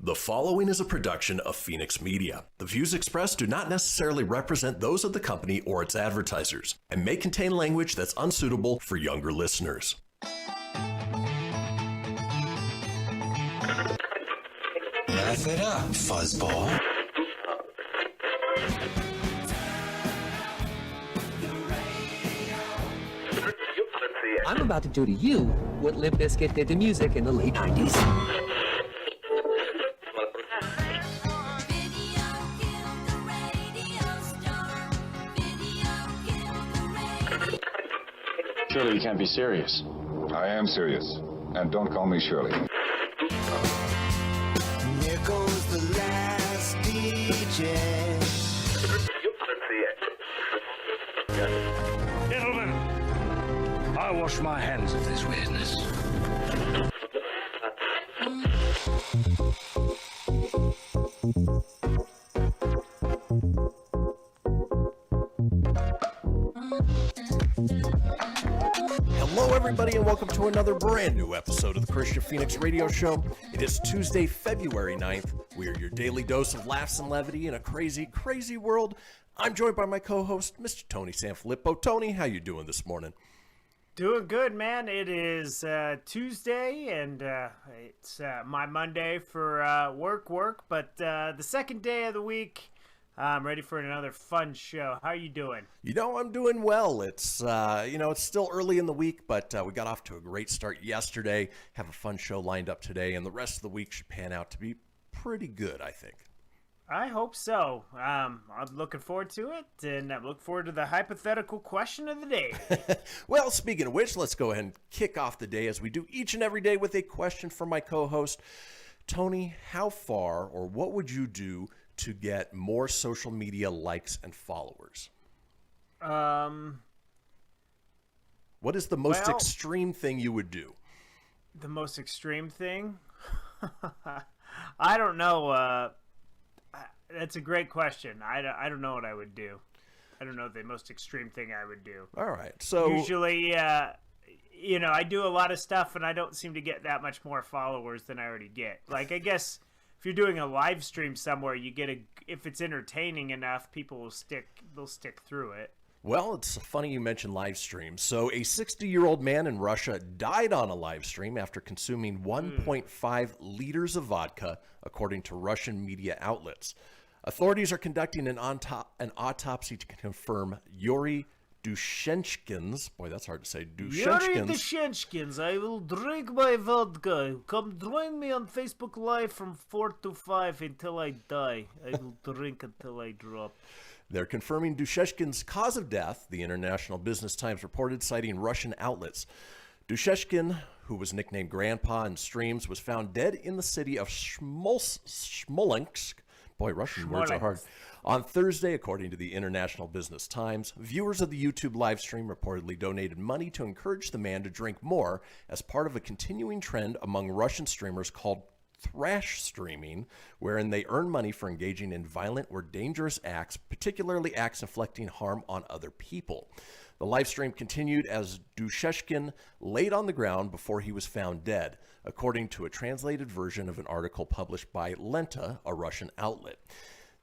The following is a production of Fenix Media. The views expressed do not necessarily represent those of the company or its advertisers and may contain language that's unsuitable for younger listeners. Laugh it up, fuzzball. I'm about to do to you what Limp Bizkit did to music in the late 90s. Surely you can't be serious. I am serious. And don't call me Shirley. Here goes the last DJ. Gentlemen, I wash my hands of this weirdness. Hello, everybody, and welcome to another brand new episode of the Kristian Fenix Radio Show. It is Tuesday, February 9th. We are your daily dose of laughs and levity in a crazy, crazy world. I'm joined by my co-host, Mr. Tony Sanfilippo. Tony, how you doing this morning? Doing good, man. It is Tuesday, and it's my Monday for work, but the second day of the week, I'm ready for another fun show. How are you doing? You know, I'm doing well. It's, it's still early in the week, but we got off to a great start yesterday, have a fun show lined up today, and the rest of the week should pan out to be pretty good, I think. I hope so. I'm looking forward to it, and I look forward to the hypothetical question of the day. Well, speaking of which, let's go ahead and kick off the day as we do each and every day with a question from my co-host. Tony, how far or what would you do to get more social media likes and followers? What is the most extreme thing you would do? The most extreme thing? I don't know. That's a great question. I don't know what I would do. I don't know the most extreme thing I would do. All right. So usually, I do a lot of stuff and I don't seem to get that much more followers than I already get. Like, I guess if you're doing a live stream somewhere, you get if it's entertaining enough, people will they'll stick through it. Well, it's funny you mentioned live stream. So a 60-year-old man in Russia died on a live stream after consuming 1.5 liters of vodka, according to Russian media outlets. Authorities are conducting an autopsy to confirm Yuri Dushenshkin's, boy, that's hard to say, Yuri Dushenshkin's, I will drink my vodka. Come join me on Facebook Live from 4 to 5 until I die. I will drink until I drop. They're confirming Dushenshkin's cause of death, the International Business Times reported, citing Russian outlets. Dushenshkin, who was nicknamed Grandpa in streams, was found dead in the city of Smolensk. Boy, Russian words are hard. On Thursday, according to the International Business Times, viewers of the YouTube live stream reportedly donated money to encourage the man to drink more as part of a continuing trend among Russian streamers called thrash streaming, wherein they earn money for engaging in violent or dangerous acts, particularly acts inflicting harm on other people. The live stream continued as Dushenshkin laid on the ground before he was found dead, according to a translated version of an article published by Lenta, a Russian outlet.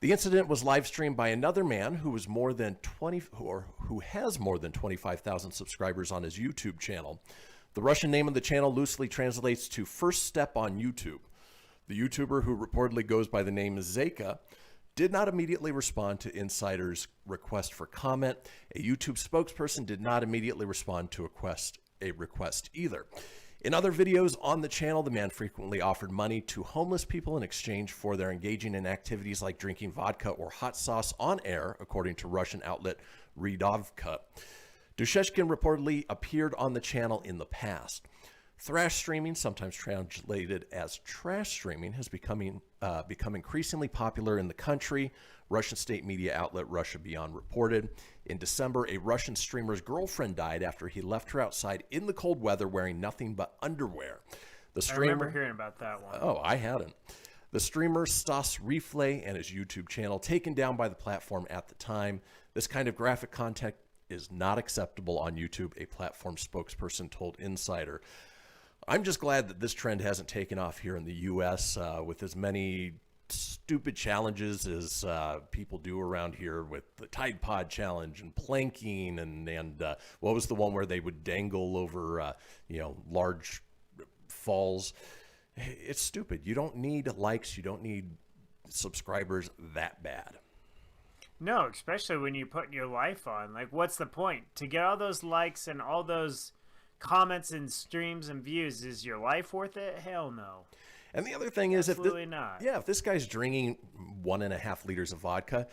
The incident was live streamed by another man who has more than 25,000 subscribers on his YouTube channel. The Russian name of the channel loosely translates to First Step on YouTube. The YouTuber, who reportedly goes by the name Zeka, did not immediately respond to insiders' request for comment. A YouTube spokesperson did not immediately respond to a request either. In other videos on the channel, the man frequently offered money to homeless people in exchange for their engaging in activities like drinking vodka or hot sauce on air, according to Russian outlet Vodka. Dushenshkin reportedly appeared on the channel in the past. Thrash streaming, sometimes translated as trash streaming, has become increasingly popular in the country. Russian state media outlet Russia Beyond reported. In December, a Russian streamer's girlfriend died after he left her outside in the cold weather wearing nothing but underwear. I remember hearing about that one. Oh, I hadn't. The streamer Stas Reflay and his YouTube channel taken down by the platform at the time. This kind of graphic content is not acceptable on YouTube, a platform spokesperson told Insider. I'm just glad that this trend hasn't taken off here in the U.S. With as many stupid challenges as people do around here with the Tide Pod challenge and planking and what was the one where they would dangle over large falls. It's stupid. You don't need likes. You don't need subscribers that bad. No, especially when you're putting your life on. Like, what's the point? To get all those likes and all those comments and streams and views, is your life worth it? Hell no. And the other thing is, absolutely not. Yeah, if this guy's drinking 1.5 liters of vodka,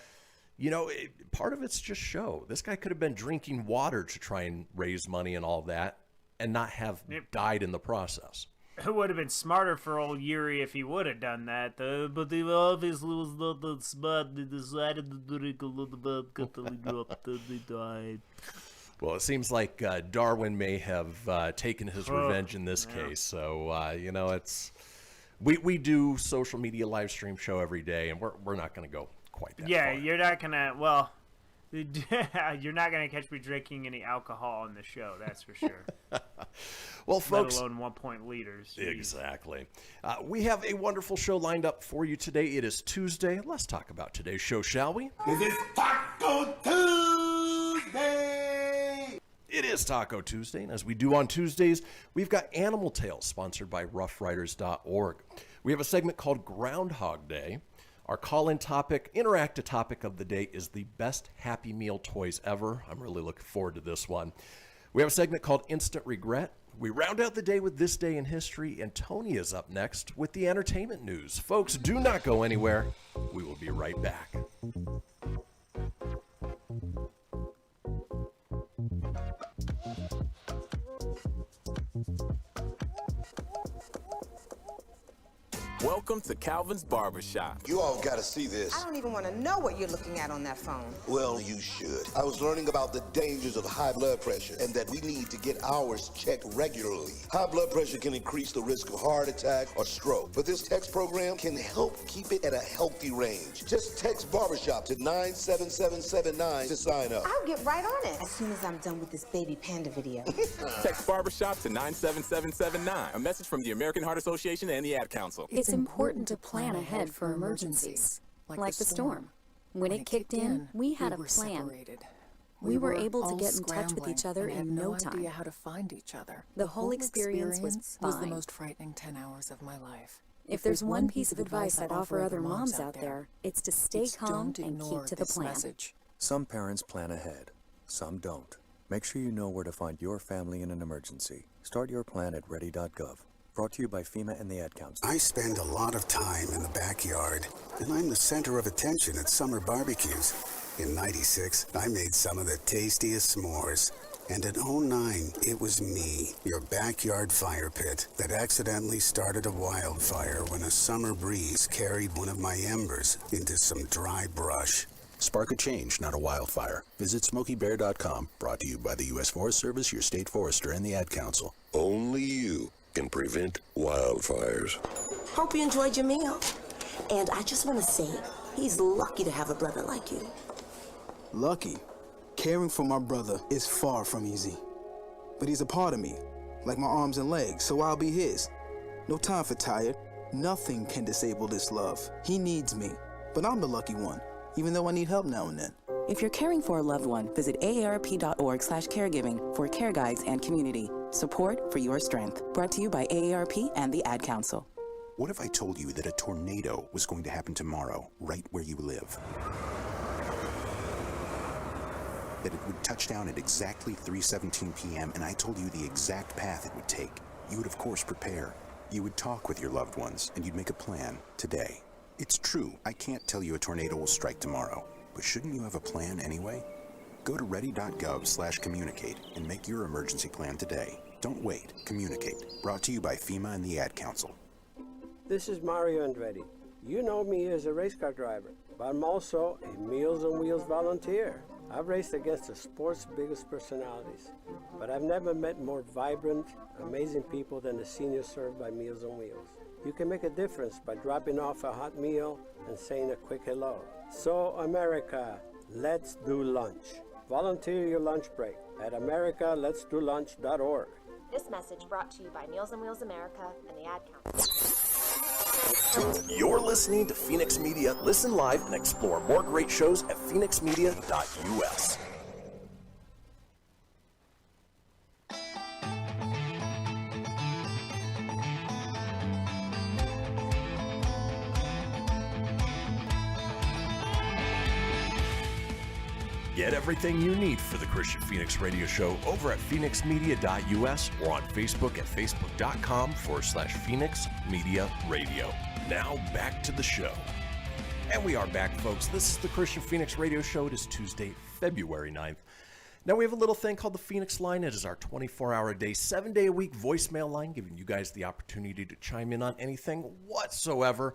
part of it's just show. This guy could have been drinking water to try and raise money and all that, and not have died in the process. It would have been smarter for old Yuri if he would have done that. But he obviously was not that smart. They decided to drink a little vodka till he dropped and he died. Well, it seems like Darwin may have taken his revenge in this case. So, it's we do social media live stream show every day, and we're not going to go quite that far. Yeah, you're not going to, well, you're not going to catch me drinking any alcohol on the show, that's for sure. Well, folks, let alone 1 liters. Jeez. Exactly. We have a wonderful show lined up for you today. It is Tuesday. Let's talk about today's show, shall we? It is Taco Tuesday! It is Taco Tuesday, and as we do on Tuesdays, we've got Animal Tales, sponsored by roughriders.org. We have a segment called Groundhog Day. Our call-in topic, interactive topic of the day, is the best Happy Meal toys ever. I'm really looking forward to this one. We have a segment called Instant Regret. We round out the day with This Day in History, and Tony is up next with the entertainment news. Folks, do not go anywhere. We will be right back. Welcome to Calvin's Barbershop. You all gotta see this. I don't even want to know what you're looking at on that phone. Well, you should. I was learning about the dangers of high blood pressure and that we need to get ours checked regularly. High blood pressure can increase the risk of heart attack or stroke, but this text program can help keep it at a healthy range. Just text Barbershop to 97779 to sign up. I'll get right on it as soon as I'm done with this baby panda video. Text Barbershop to 97779. A message from the American Heart Association and the Ad Council. It's important to plan ahead for emergencies, like the storm. When it kicked in, we had a plan. We were able to get in touch with each other in no time. How to find each other. The whole experience was fine. The most frightening 10 hours of my life. If there's one piece of advice I'd offer other moms out there, it's to stay calm and keep to the plan. Some parents plan ahead, some don't. Make sure you know where to find your family in an emergency. Start your plan at ready.gov. Brought to you by FEMA and the Ad Council. I spend a lot of time in the backyard, and I'm the center of attention at summer barbecues. In '96, I made some of the tastiest s'mores. And in '09, it was me, your backyard fire pit, that accidentally started a wildfire when a summer breeze carried one of my embers into some dry brush. Spark a change, not a wildfire. Visit SmokeyBear.com. Brought to you by the U.S. Forest Service, your state forester, and the Ad Council. Only you can prevent wildfires. Hope you enjoyed your meal. And I just want to say, he's lucky to have a brother like you. Lucky? Caring for my brother is far from easy. But he's a part of me, like my arms and legs, so I'll be his. No time for tired. Nothing can disable this love. He needs me, but I'm the lucky one, even though I need help now and then. If you're caring for a loved one, visit aarp.org/caregiving for care guides and community. Support for your strength. Brought to you by AARP and the Ad Council. What if I told you that a tornado was going to happen tomorrow, right where you live? That it would touch down at exactly 3:17 p.m., and I told you the exact path it would take. You would, of course, prepare. You would talk with your loved ones, and you'd make a plan today. It's true, I can't tell you a tornado will strike tomorrow, but shouldn't you have a plan anyway? Go to ready.gov/communicate and make your emergency plan today. Don't wait. Communicate. Brought to you by FEMA and the Ad Council. This is Mario Andretti. You know me as a race car driver, but I'm also a Meals on Wheels volunteer. I've raced against the sport's biggest personalities, but I've never met more vibrant, amazing people than the seniors served by Meals on Wheels. You can make a difference by dropping off a hot meal and saying a quick hello. So, America, let's do lunch. Volunteer your lunch break at americaletsdolunch.org. This message brought to you by Meals on Wheels America and the Ad Council. You're listening to Fenix Media. Listen live and explore more great shows at phoenixmedia.us. Get everything you need for the Kristian Fenix radio show over at phoenixmedia.us or on Facebook at facebook.com/Fenix Media Radio. Now back to the show. And we are back, folks. This is the Kristian Fenix radio show. It is Tuesday, February 9th. Now we have a little thing called the Fenix Line. It is our 24-hour-a-day, 7-day-a-week voicemail line, giving you guys the opportunity to chime in on anything whatsoever.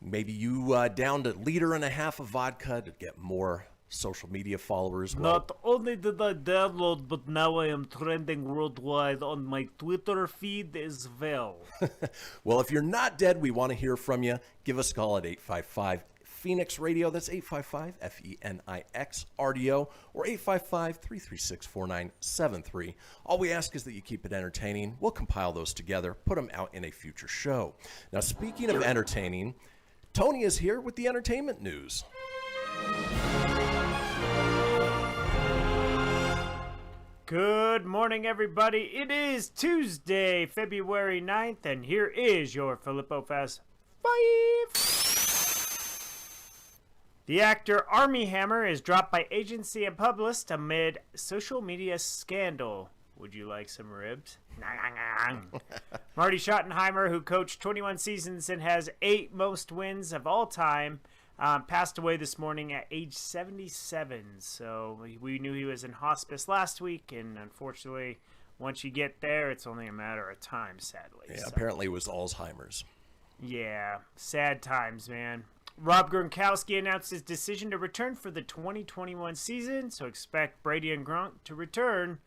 Maybe you downed a liter and a half of vodka to get more social media followers. Not only did I download, but now I am trending worldwide on my Twitter feed as well. Well, if you're not dead, we want to hear from you. Give us a call at 855-Fenix Radio. That's 855-FENIX RDO or 855-336-4973. All we ask is that you keep it entertaining. We'll compile those together, put them out in a future show. Now, speaking of entertaining, Tony is here with the entertainment news. Good morning, everybody. It is Tuesday, February 9th, and here is your Filippo Fast 5. The actor Armie Hammer is dropped by agency and publicist amid social media scandal. Would you like some ribs? Marty Schottenheimer, who coached 21 seasons and has 8 most wins of all time, passed away this morning at age 77. So we knew he was in hospice last week, and unfortunately, once you get there, it's only a matter of time, sadly. Yeah, apparently it was Alzheimer's. Yeah, sad times, man. Rob Gronkowski announced his decision to return for the 2021 season, so expect Brady and Gronk to return,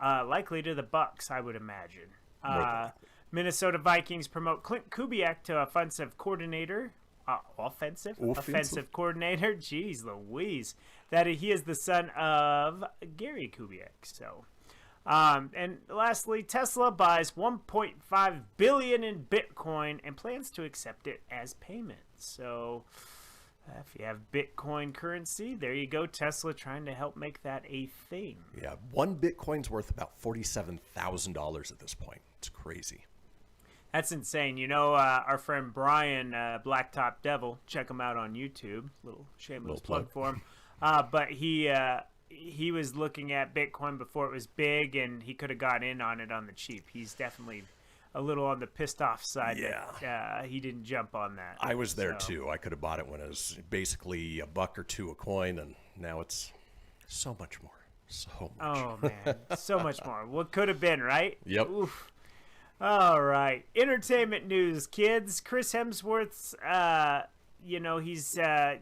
likely to the Bucs, I would imagine. Minnesota Vikings promote Clint Kubiak to offensive coordinator. Offensive coordinator. Jeez Louise. That he is the son of Gary Kubiak. So, and lastly, Tesla buys 1.5 billion in Bitcoin and plans to accept it as payment. So, if you have Bitcoin currency, there you go. Tesla trying to help make that a thing. Yeah, one Bitcoin's worth about $47,000 at this point. It's crazy. That's insane. You know, our friend Brian, Blacktop Devil, check him out on YouTube. Little shameless plug for him. But he was looking at Bitcoin before it was big, and he could have got in on it on the cheap. He's definitely a little on the pissed off side. Yeah. That, he didn't jump on that. I was there too. I could have bought it when it was basically $1 or $2 a coin, and now it's so much more. So much. Oh, man. So much more. What could have been, right? Yep. Oof. All right. Entertainment news, kids. Chris Hemsworth's,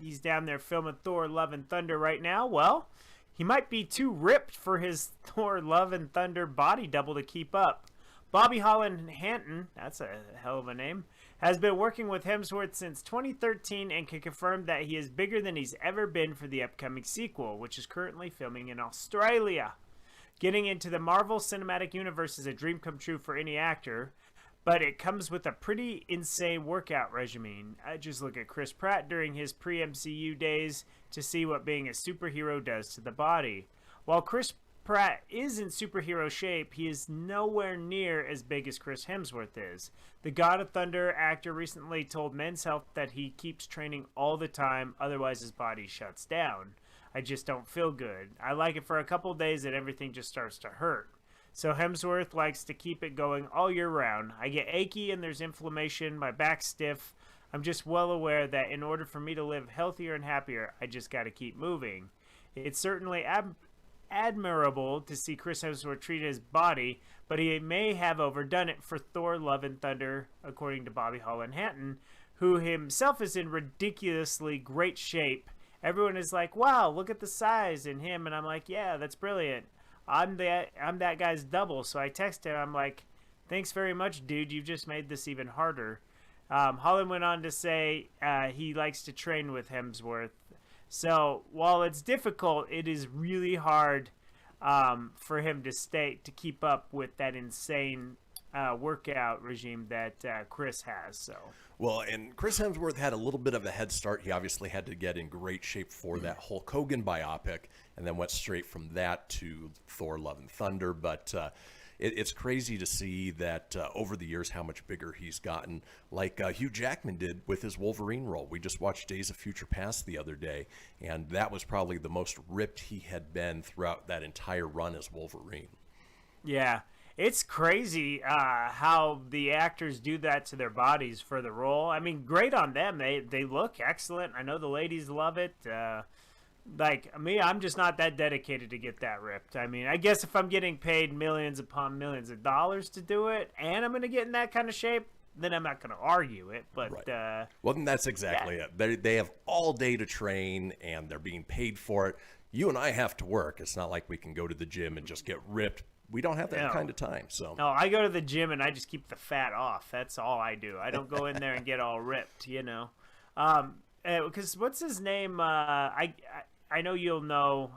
he's down there filming Thor Love and Thunder right now. Well, he might be too ripped for his Thor Love and Thunder body double to keep up. Bobby Holland Hanton, that's a hell of a name, has been working with Hemsworth since 2013 and can confirm that he is bigger than he's ever been for the upcoming sequel, which is currently filming in Australia. Getting into the Marvel Cinematic Universe is a dream come true for any actor, but it comes with a pretty insane workout regimen. I just look at Chris Pratt during his pre-MCU days to see what being a superhero does to the body. While Chris Pratt is in superhero shape, he is nowhere near as big as Chris Hemsworth is. The God of Thunder actor recently told Men's Health that he keeps training all the time, otherwise his body shuts down. I just don't feel good. I like it for a couple days and everything just starts to hurt. So Hemsworth likes to keep it going all year round. I get achy and there's inflammation, my back's stiff. I'm just well aware that in order for me to live healthier and happier, I just got to keep moving. It's certainly admirable to see Chris Hemsworth treat his body, but he may have overdone it for Thor Love and Thunder, according to Bobby Holland Hanton, who himself is in ridiculously great shape. Everyone is like, wow, look at the size in him. And I'm like, yeah, that's brilliant. I'm that guy's double. So I text him. I'm like, thanks very much, dude. You've just made this even harder. Holland went on to say he likes to train with Hemsworth. So while it's difficult, it is really hard for him to keep up with that insane workout regime that Chris has. So. Well, and Chris Hemsworth had a little bit of a head start. He obviously had to get in great shape for that Hulk Hogan biopic, and then went straight from that to Thor: Love and Thunder. But it's crazy to see that over the years how much bigger he's gotten, like Hugh Jackman did with his Wolverine role. We just watched Days of Future Past the other day, and that was probably the most ripped he had been throughout that entire run as Wolverine. Yeah. It's crazy how the actors do that to their bodies for the role. I mean, great on them. They look excellent. I know the ladies love it. Like me, I'm just not that dedicated to get that ripped. I mean, I guess if I'm getting paid millions upon millions of dollars to do it, and I'm going to get in that kind of shape, then I'm not going to argue it. But right. Well, then that's exactly it. They have all day to train, and they're being paid for it. You and I have to work. It's not like we can go to the gym and just get ripped. We don't have that kind of time. So no, I go to the gym and I just keep the fat off. That's all I do. I don't go in there and get all ripped, you know. Because what's his name? I know you'll know.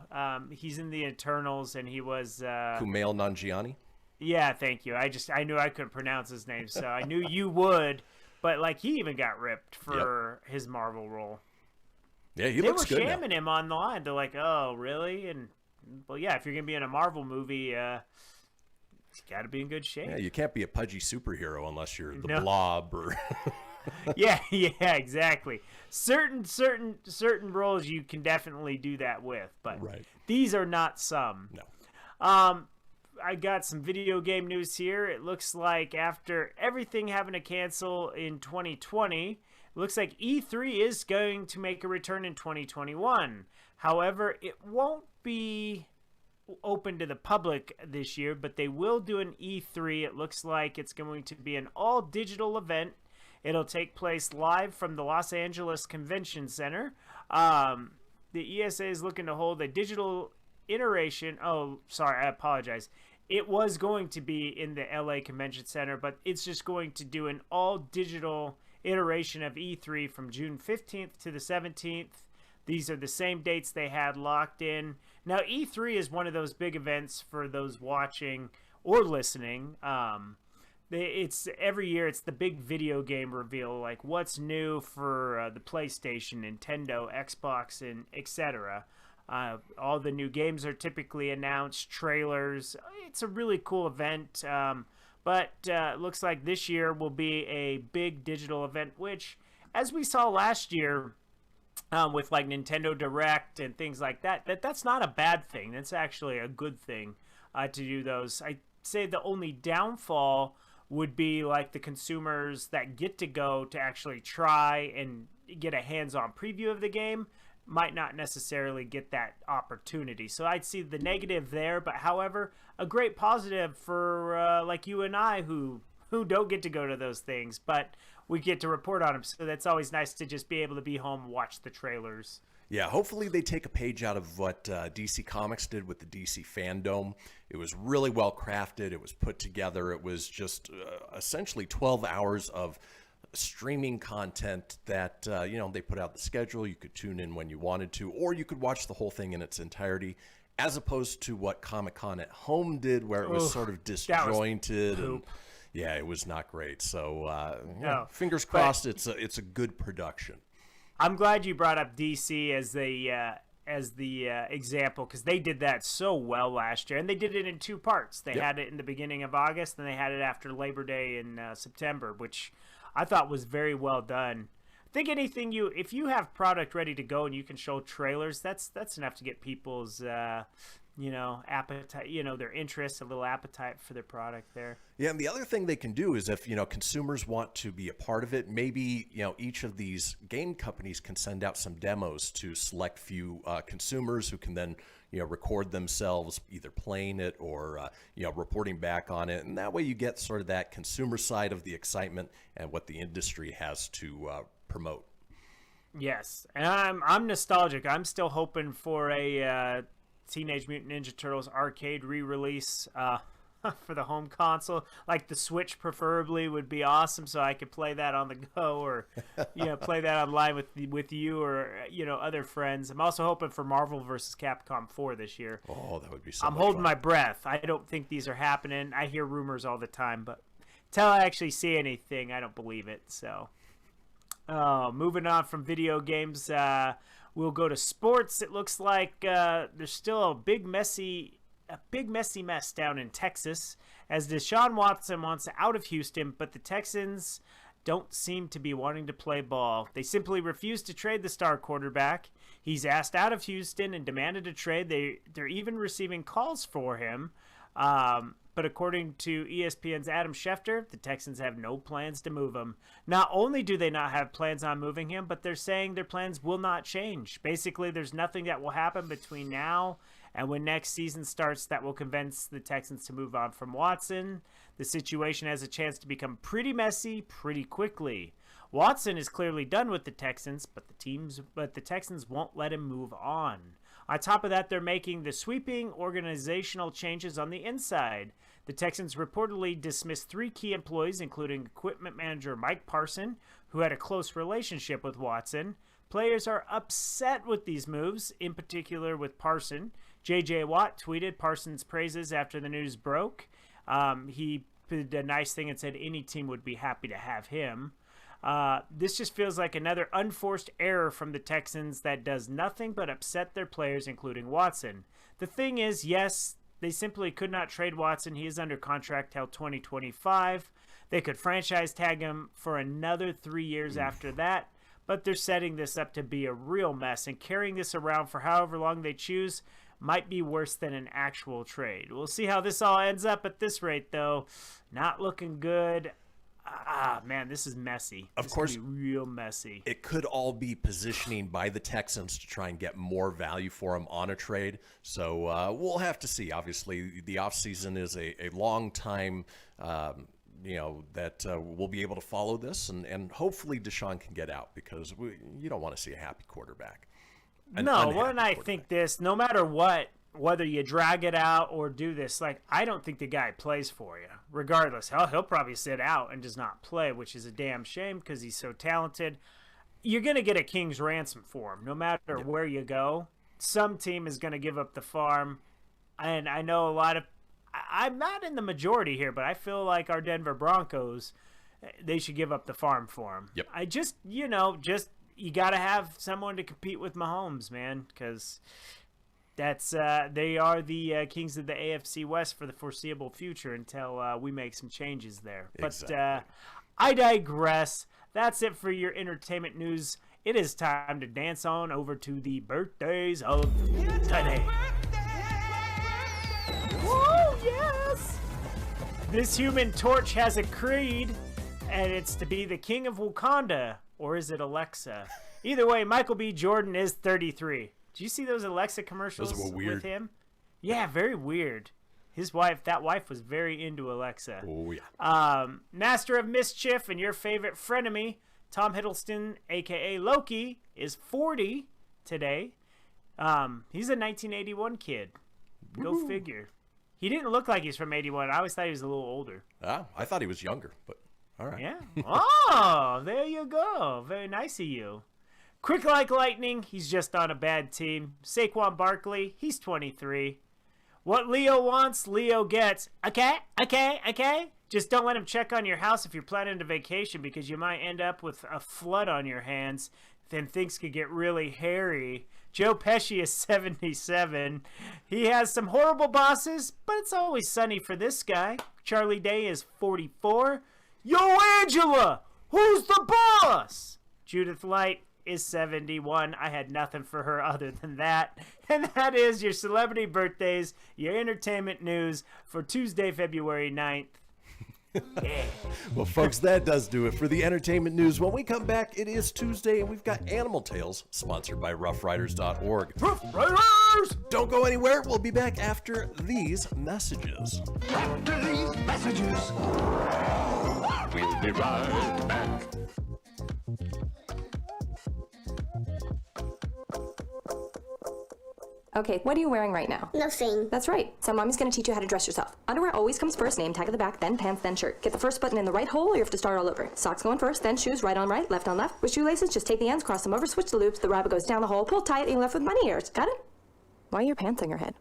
He's in the Eternals, and he was Kumail Nanjiani. Yeah, thank you. I knew I couldn't pronounce his name, so I knew you would. But like, he even got ripped for his Marvel role. Yeah, he looks good. They were shamming him on the line. They're like, "Oh, really?" And well, yeah, if you're gonna be in a Marvel movie, you got to be in good shape. Yeah, you can't be a pudgy superhero unless you're the Blob or. yeah, exactly. Certain roles you can definitely do that with, but these are not some. No. I got some video game news here. It looks like after everything having to cancel in 2020, it looks like E3 is going to make a return in 2021. However, it won't be open to the public this year, but they will do an E3. It looks like it's going to be an all-digital event. It'll take place live from the Los Angeles Convention Center. The ESA is looking to hold a digital iteration. Oh, sorry, I apologize. It was going to be in the LA Convention Center, but it's just going to do an all-digital iteration of E3 from June 15th to the 17th. These are the same dates they had locked in. Now, E3 is one of those big events for those watching or listening. It's every year. It's the big video game reveal, like what's new for the PlayStation, Nintendo, Xbox, and etc. All the new games are typically announced, trailers. It's a really cool event. But it looks like this year will be a big digital event, which, as we saw last year, with like Nintendo Direct and things like that's not a bad thing. That's actually a good thing to do those. I'd say the only downfall would be like the consumers that get to go to actually try and get a hands-on preview of the game might not necessarily get that opportunity. So I'd see the negative there, but however, a great positive for like you and I who don't get to go to those things, but we get to report on them. So that's always nice to just be able to be home and watch the trailers. Yeah, hopefully they take a page out of what DC Comics did with the DC Fandom. It was really well crafted. It was put together. It was just essentially 12 hours of streaming content that, they put out the schedule. You could tune in when you wanted to, or you could watch the whole thing in its entirety, as opposed to what Comic-Con at Home did, where it was sort of disjointed. And, yeah, it was not great. So fingers crossed it's a good production. I'm glad you brought up DC as the example, because they did that so well last year, and they did it in two parts. They had it in the beginning of August, and they had it after Labor Day in September, which I thought was very well done. I think if you have product ready to go and you can show trailers, that's enough to get people's appetite, their interest, a little appetite for their product there. Yeah, and the other thing they can do is if, consumers want to be a part of it, maybe, each of these game companies can send out some demos to select few consumers who can then, record themselves either playing it or, reporting back on it. And that way you get sort of that consumer side of the excitement and what the industry has to promote. Yes, and I'm nostalgic. I'm still hoping for a Teenage Mutant Ninja Turtles arcade re-release. for the home console. Like the Switch preferably would be awesome, so I could play that on the go, or play that online with you or other friends. I'm also hoping for Marvel vs. Capcom 4 this year. Oh, that would be so I'm much holding fun. my breath. I don't think these are happening. I hear rumors all the time, but until I actually see anything, I don't believe it. So, moving on from video games, we'll go to sports. It looks like there's still a big messy mess down in Texas as Deshaun Watson wants out of Houston, but the Texans don't seem to be wanting to play ball. They simply refuse to trade the star quarterback. He's asked out of Houston and demanded a trade. They're even receiving calls for him. But according to ESPN's Adam Schefter, the Texans have no plans to move him. Not only do they not have plans on moving him, but they're saying their plans will not change. Basically, there's nothing that will happen between now and when next season starts that will convince the Texans to move on from Watson. The situation has a chance to become pretty messy pretty quickly. Watson is clearly done with the Texans, but the Texans won't let him move on. On top of that, they're making the sweeping organizational changes on the inside. The Texans reportedly dismissed 3 key employees, including equipment manager Mike Parson, who had a close relationship with Watson. Players are upset with these moves, in particular with Parson. J.J. Watt tweeted Parsons' praises after the news broke. He did a nice thing and said any team would be happy to have him. This just feels like another unforced error from the Texans that does nothing but upset their players, including Watson. The thing is, yes, they simply could not trade Watson. He is under contract till 2025. They could franchise tag him for another 3 years after that, but they're setting this up to be a real mess, and carrying this around for however long they choose might be worse than an actual trade. We'll see how this all ends up. At this rate, though, not looking good. Man, this is messy. Of course, could be real messy. It could all be positioning by the Texans to try and get more value for him on a trade. So we'll have to see. Obviously, the offseason is a long time, that we'll be able to follow this. And hopefully Deshaun can get out, because you don't want to see a happy quarterback. I think this, no matter what, whether you drag it out or do this, I don't think the guy plays for you. Regardless, he'll probably sit out and just not play, which is a damn shame because he's so talented. You're going to get a king's ransom for him, no matter where you go. Some team is going to give up the farm, and I know a lot of... I'm not in the majority here, but I feel like our Denver Broncos, they should give up the farm for him. Yep. I just, you got to have someone to compete with Mahomes, man, because... they are the kings of the AFC West for the foreseeable future until we make some changes there. Exactly. But I digress. That's it for your entertainment news. It is time to dance on over to the birthdays of today. Woo, yes! This human torch has a creed, and it's to be the king of Wakanda, or is it Alexa? Either way, Michael B. Jordan is 33. Did you see those Alexa commercials Those were weird. with him? Yeah, very weird. That wife was very into Alexa. Oh, yeah. Master of Mischief and your favorite frenemy, Tom Hiddleston, a.k.a. Loki, is 40 today. He's a 1981 kid. Go figure. He didn't look like he's from 81. I always thought he was a little older. I thought he was younger, but all right. Yeah. Oh, there you go. Very nice of you. Quick like lightning, he's just on a bad team. Saquon Barkley, he's 23. What Leo wants, Leo gets. Okay. Just don't let him check on your house if you're planning a vacation, because you might end up with a flood on your hands. Then things could get really hairy. Joe Pesci is 77. He has some horrible bosses, but it's always sunny for this guy. Charlie Day is 44. Yo, Angela, who's the boss? Judith Light is 71. I had nothing for her other than that. And that is your celebrity birthdays, your entertainment news for Tuesday, February 9th. Yeah. Well, folks, that does do it for the entertainment news. When we come back, it is Tuesday, and we've got Animal Tales, sponsored by RoughRiders.org. Rough Riders! Don't go anywhere. We'll be back after these messages. After these messages, we'll be right back. Okay, what are you wearing right now? Nothing. That's right. So mommy's gonna teach you how to dress yourself. Underwear always comes first, name tag at the back, then pants, then shirt. Get the first button in the right hole or you have to start all over. Socks going first, then shoes, right on right, left on left. With shoelaces, just take the ends, cross them over, switch the loops, the rabbit goes down the hole, pull tight, and you're left with bunny ears. Got it? Why are your pants on your head?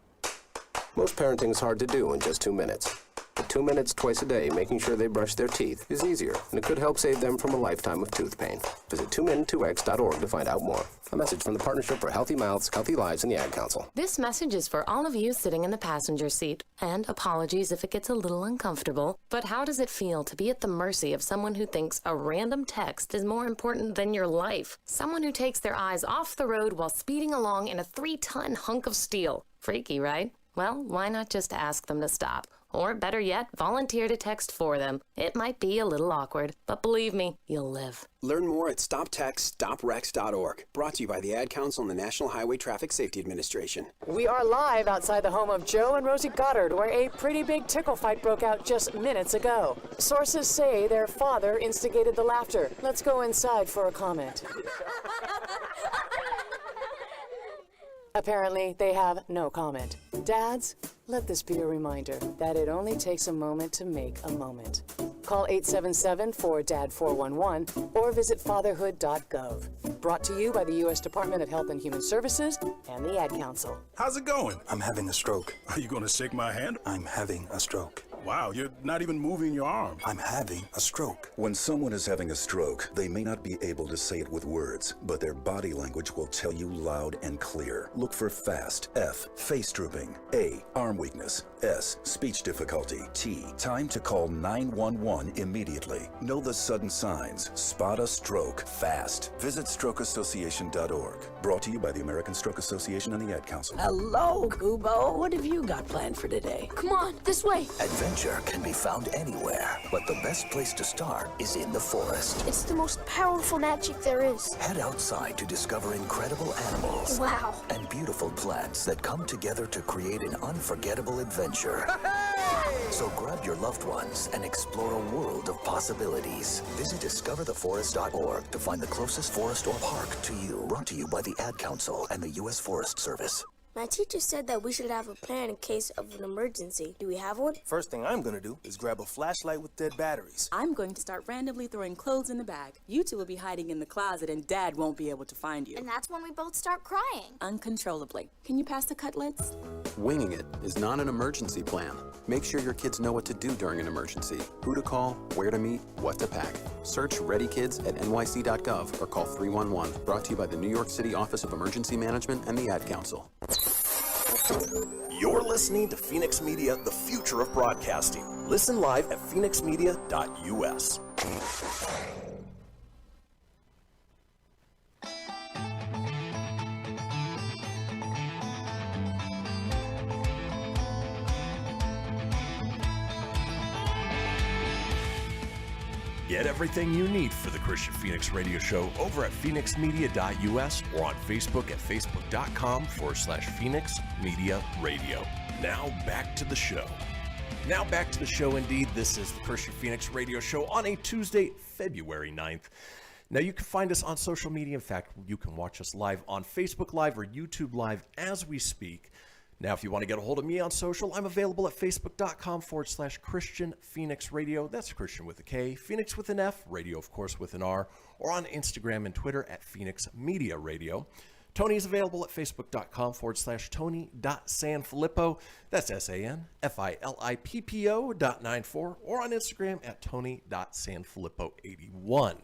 Most parenting is hard to do in just 2 minutes. But 2 minutes twice a day making sure they brush their teeth is easier, and it could help save them from a lifetime of tooth pain. Visit 2min2x.org to find out more. A message from the Partnership for Healthy Mouths, Healthy Lives, and the Ad Council. This message is for all of you sitting in the passenger seat. And apologies if it gets a little uncomfortable. But how does it feel to be at the mercy of someone who thinks a random text is more important than your life? Someone who takes their eyes off the road while speeding along in a 3-ton hunk of steel. Freaky, right? Well, why not just ask them to stop? Or better yet, volunteer to text for them. It might be a little awkward, but believe me, you'll live. Learn more at StopTextStopWrecks.org. Brought to you by the Ad Council and the National Highway Traffic Safety Administration. We are live outside the home of Joe and Rosie Goddard, where a pretty big tickle fight broke out just minutes ago. Sources say their father instigated the laughter. Let's go inside for a comment. Apparently, they have no comment. Dads, let this be a reminder that it only takes a moment to make a moment. Call 877-4DAD-411 or visit fatherhood.gov. Brought to you by the U.S. Department of Health and Human Services and the Ad Council. How's it going? I'm having a stroke. Are you going to shake my hand? I'm having a stroke. Wow, you're not even moving your arm. I'm having a stroke. When someone is having a stroke, they may not be able to say it with words, but their body language will tell you loud and clear. Look for FAST. F, face drooping. A, arm weakness. S, speech difficulty. T, time to call 911 immediately. Know the sudden signs. Spot a stroke fast. Visit strokeassociation.org. Brought to you by the American Stroke Association and the Ad Council. Hello, Kubo. What have you got planned for today? Come on, this way. Adventure can be found anywhere, but the best place to start is in the forest. It's the most powerful magic there is. Head outside to discover incredible animals. Wow. And beautiful plants that come together to create an unforgettable adventure. So grab your loved ones and explore a world of possibilities. Visit discovertheforest.org to find the closest forest or park to you. Brought to you by the Ad Council and the U.S. Forest Service. My teacher said that we should have a plan in case of an emergency. Do we have one? First thing I'm gonna do is grab a flashlight with dead batteries. I'm going to start randomly throwing clothes in the bag. You two will be hiding in the closet and Dad won't be able to find you. And that's when we both start crying. Uncontrollably. Can you pass the cutlets? Winging it is not an emergency plan. Make sure your kids know what to do during an emergency. Who to call, where to meet, what to pack. Search Ready Kids at nyc.gov or call 311. Brought to you by the New York City Office of Emergency Management and the Ad Council. You're listening to Fenix Media, the future of broadcasting. Listen live at phoenixmedia.us. Get everything you need for the Kristian Fenix radio show over at phoenixmedia.us or on Facebook at facebook.com/Fenix Media Radio. Now back to the show. Indeed. This is the Kristian Fenix radio show on a Tuesday, February 9th. Now you can find us on social media. In fact, you can watch us live on Facebook Live or YouTube Live as we speak. Now, if you want to get a hold of me on social, I'm available at facebook.com/Kristian Fenix Radio. That's Kristian with a K, Phoenix with an F, radio, of course, with an R, or on Instagram and Twitter at Fenix Media Radio. Tony is available at facebook.com/Tony.Sanfilippo. That's SANFILIPPO.94, or on Instagram at Tony.Sanfilippo81.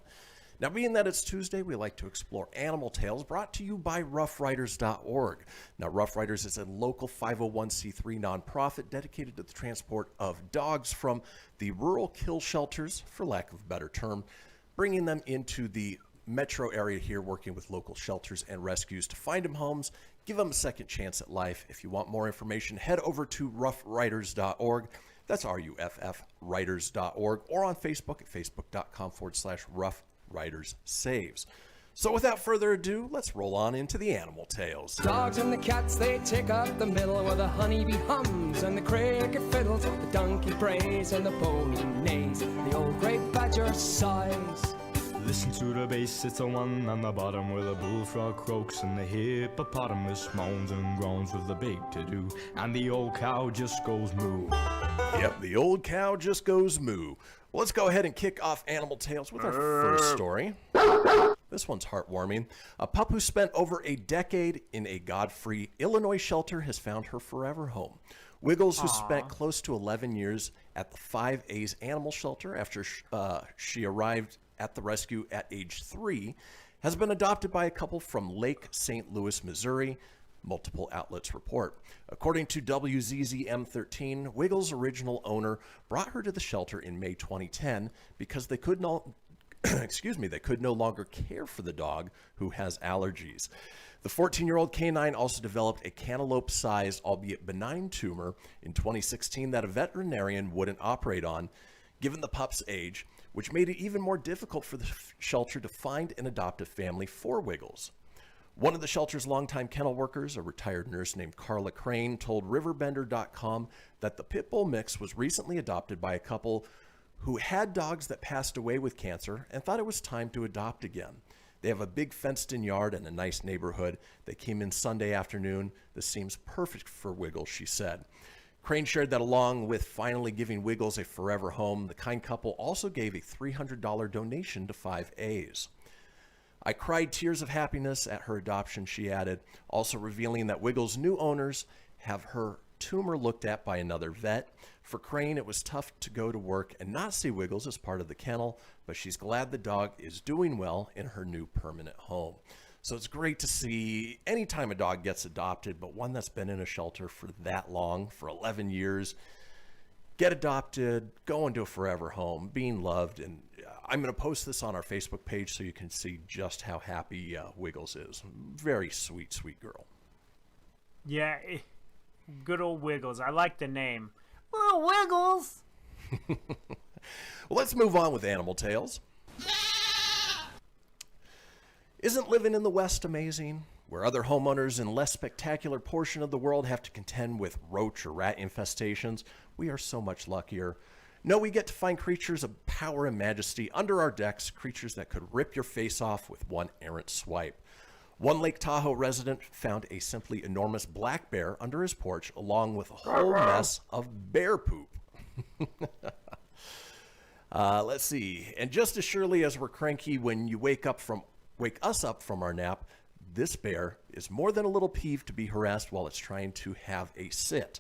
Now, being that it's Tuesday, we like to explore animal tales brought to you by roughriders.org. Now, Rough Riders is a local 501c3 nonprofit dedicated to the transport of dogs from the rural kill shelters, for lack of a better term, bringing them into the metro area here, working with local shelters and rescues to find them homes, give them a second chance at life. If you want more information, head over to roughriders.org. That's RUFF-Riders.org, or on Facebook at facebook.com/Rough Riders Saves. So without further ado, let's roll on into the animal tales. Dogs and the cats, they take up the middle where the honeybee hums and the cricket fiddles, the donkey brays and the pony neighs, the old grey badger sighs. Listen to the bass, it's the one on the bottom where the bullfrog croaks and the hippopotamus moans and groans with the big to-do, and the old cow just goes moo. Yep, the old cow just goes moo. Well, let's go ahead and kick off Animal Tales with our first story. This one's heartwarming. A pup who spent over a decade in a God-free Illinois shelter has found her forever home. Wiggles, who spent close to 11 years at the 5A's animal shelter after she arrived at the rescue at age 3, has been adopted by a couple from Lake St. Louis, Missouri, multiple outlets report. According to WZZM13, Wiggles' original owner brought her to the shelter in May 2010 because they could no longer care for the dog, who has allergies. The 14-year-old canine also developed a cantaloupe-sized, albeit benign tumor in 2016 that a veterinarian wouldn't operate on, given the pup's age, which made it even more difficult for the shelter to find an adoptive family for Wiggles. One of the shelter's longtime kennel workers, a retired nurse named Carla Crane, told Riverbender.com that the pit bull mix was recently adopted by a couple who had dogs that passed away with cancer and thought it was time to adopt again. They have a big fenced-in yard and a nice neighborhood. They came in Sunday afternoon. This seems perfect for Wiggles, she said. Crane shared that along with finally giving Wiggles a forever home, the kind couple also gave a $300 donation to 5A's. I cried tears of happiness at her adoption, she added, also revealing that Wiggles' new owners have her tumor looked at by another vet. For Crane, it was tough to go to work and not see Wiggles as part of the kennel, but she's glad the dog is doing well in her new permanent home. So it's great to see anytime a dog gets adopted, but one that's been in a shelter for that long, for 11 years, get adopted, go into a forever home, being loved. And I'm going to post this on our Facebook page so you can see just how happy Wiggles is. Very sweet, sweet girl. Yeah, good old Wiggles. I like the name. Oh, Wiggles! Well, let's move on with Animal Tales. Isn't living in the West amazing? Where other homeowners in less spectacular portion of the world have to contend with roach or rat infestations, we are so much luckier. No, we get to find creatures of power and majesty under our decks, creatures that could rip your face off with one errant swipe. One Lake Tahoe resident found a simply enormous black bear under his porch, along with a whole mess of bear poop. Let's see. And just as surely as we're cranky when you wake us up from our nap, this bear is more than a little peeved to be harassed while it's trying to have a sit.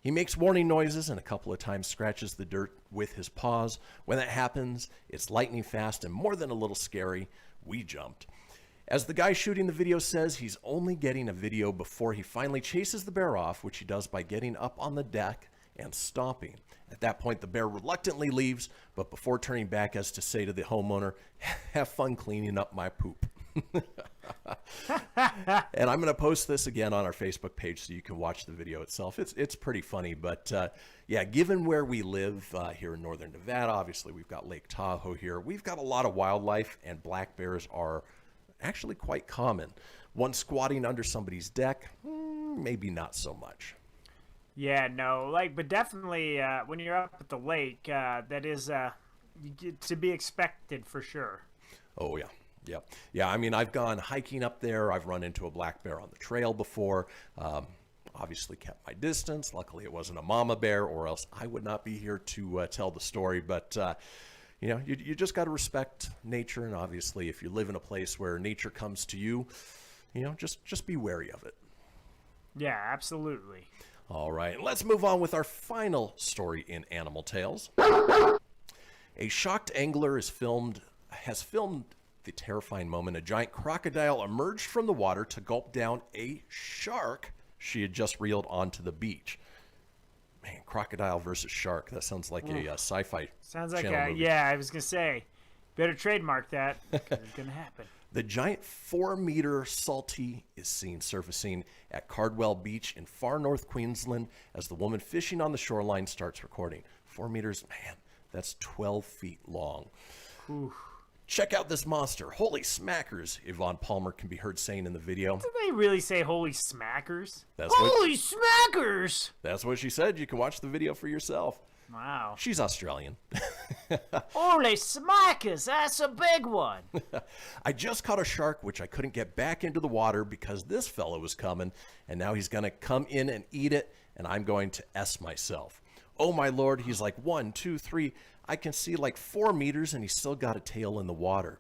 He makes warning noises and a couple of times scratches the dirt with his paws. When that happens, it's lightning fast and more than a little scary. We jumped. As the guy shooting the video says, he's only getting a video before he finally chases the bear off, which he does by getting up on the deck and stomping. At that point, the bear reluctantly leaves, but before turning back as to say to the homeowner, have fun cleaning up my poop. And I'm going to post this again on our Facebook page so you can watch the video itself. It's pretty funny, but yeah, given where we live here in northern Nevada, obviously we've got Lake Tahoe here. We've got a lot of wildlife, and black bears are actually quite common. One squatting under somebody's deck, maybe not so much. Yeah, no, but definitely when you're up at the lake, that is to be expected for sure. Oh, yeah. Yeah, I mean, I've gone hiking up there. I've run into a black bear on the trail before. Obviously kept my distance. Luckily, it wasn't a mama bear, or else I would not be here to tell the story. But, you know, you just got to respect nature. And obviously, if you live in a place where nature comes to you, you know, just be wary of it. Yeah, absolutely. All right, let's move on with our final story in Animal Tales. A shocked angler has filmed the terrifying moment a giant crocodile emerged from the water to gulp down a shark she had just reeled onto the beach. Man, crocodile versus shark. That sounds like a sci-fi Sounds like channel movie. Yeah, I was going to say, better trademark that, because it's going to happen. The giant 4-meter salty is seen surfacing at Cardwell Beach in far north Queensland as the woman fishing on the shoreline starts recording. 4 meters, man, that's 12 feet long. Oof. Check out this monster. Holy smackers, Yvonne Palmer can be heard saying in the video. Did they really say holy smackers? Smackers! That's what she said. You can watch the video for yourself. Wow. She's Australian. Holy smackers, that's a big one. I just caught a shark, which I couldn't get back into the water because this fellow was coming, and now he's going to come in and eat it, and I'm going to S myself. Oh my Lord, he's like 1, 2, 3. I can see like 4 meters, and he's still got a tail in the water.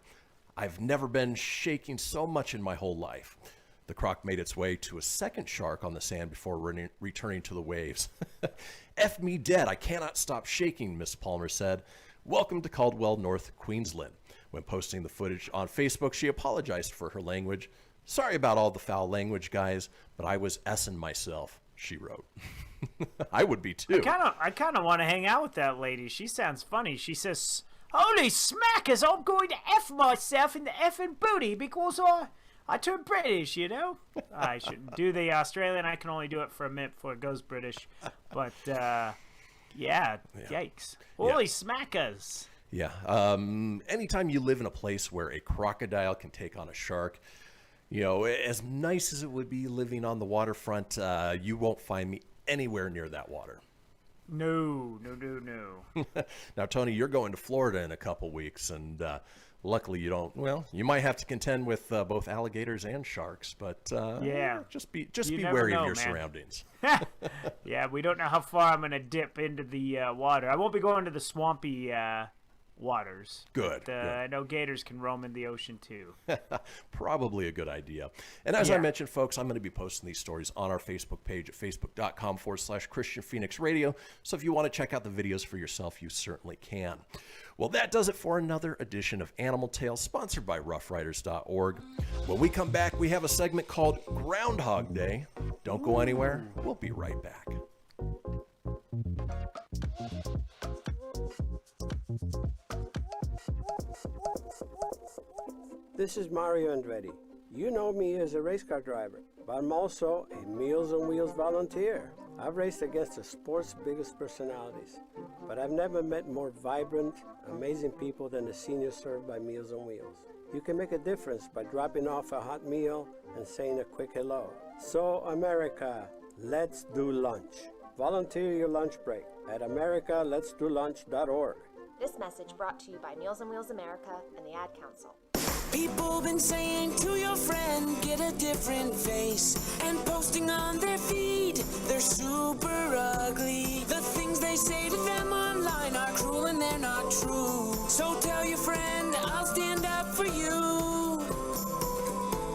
I've never been shaking so much in my whole life. The croc made its way to a second shark on the sand before returning to the waves. F me dead, I cannot stop shaking, Miss Palmer said. Welcome to Caldwell, North Queensland. When posting the footage on Facebook, she apologized for her language. Sorry about all the foul language, guys, but I was S-ing myself, she wrote. I would be too. I kind of want to hang out with that lady. She sounds funny. She says, holy smackers, I'm going to F myself in the effing booty because I turned British, you know? I shouldn't do the Australian. I can only do it for a minute before it goes British. But, yeah, yikes. Holy smackers. Yeah. Anytime you live in a place where a crocodile can take on a shark, you know, as nice as it would be living on the waterfront, you won't find me anywhere near that water. No. Now, Tony, you're going to Florida in a couple weeks, and luckily you don't. Well, you might have to contend with both alligators and sharks, but just be wary of your surroundings. Yeah, we don't know how far I'm going to dip into the water. I won't be going to the swampy waters. Good. But, I know gators can roam in the ocean too. Probably a good idea. And as I mentioned, folks, I'm going to be posting these stories on our Facebook page at facebook.com/Kristian Fenix Radio. So if you want to check out the videos for yourself, you certainly can. Well, that does it for another edition of Animal Tales, sponsored by roughriders.org. When we come back, we have a segment called Groundhog Day. Don't go anywhere. We'll be right back. This is Mario Andretti. You know me as a race car driver, but I'm also a Meals on Wheels volunteer. I've raced against the sport's biggest personalities, but I've never met more vibrant, amazing people than the seniors served by Meals on Wheels. You can make a difference by dropping off a hot meal and saying a quick hello. So, America, let's do lunch. Volunteer your lunch break at americaletsdolunch.org. This message brought to you by Meals on Wheels America and the Ad Council. People been saying to your friend, get a different face, and posting on their feed, they're super ugly. The things they say to them online are cruel and they're not true. So tell your friend, I'll stand up for you.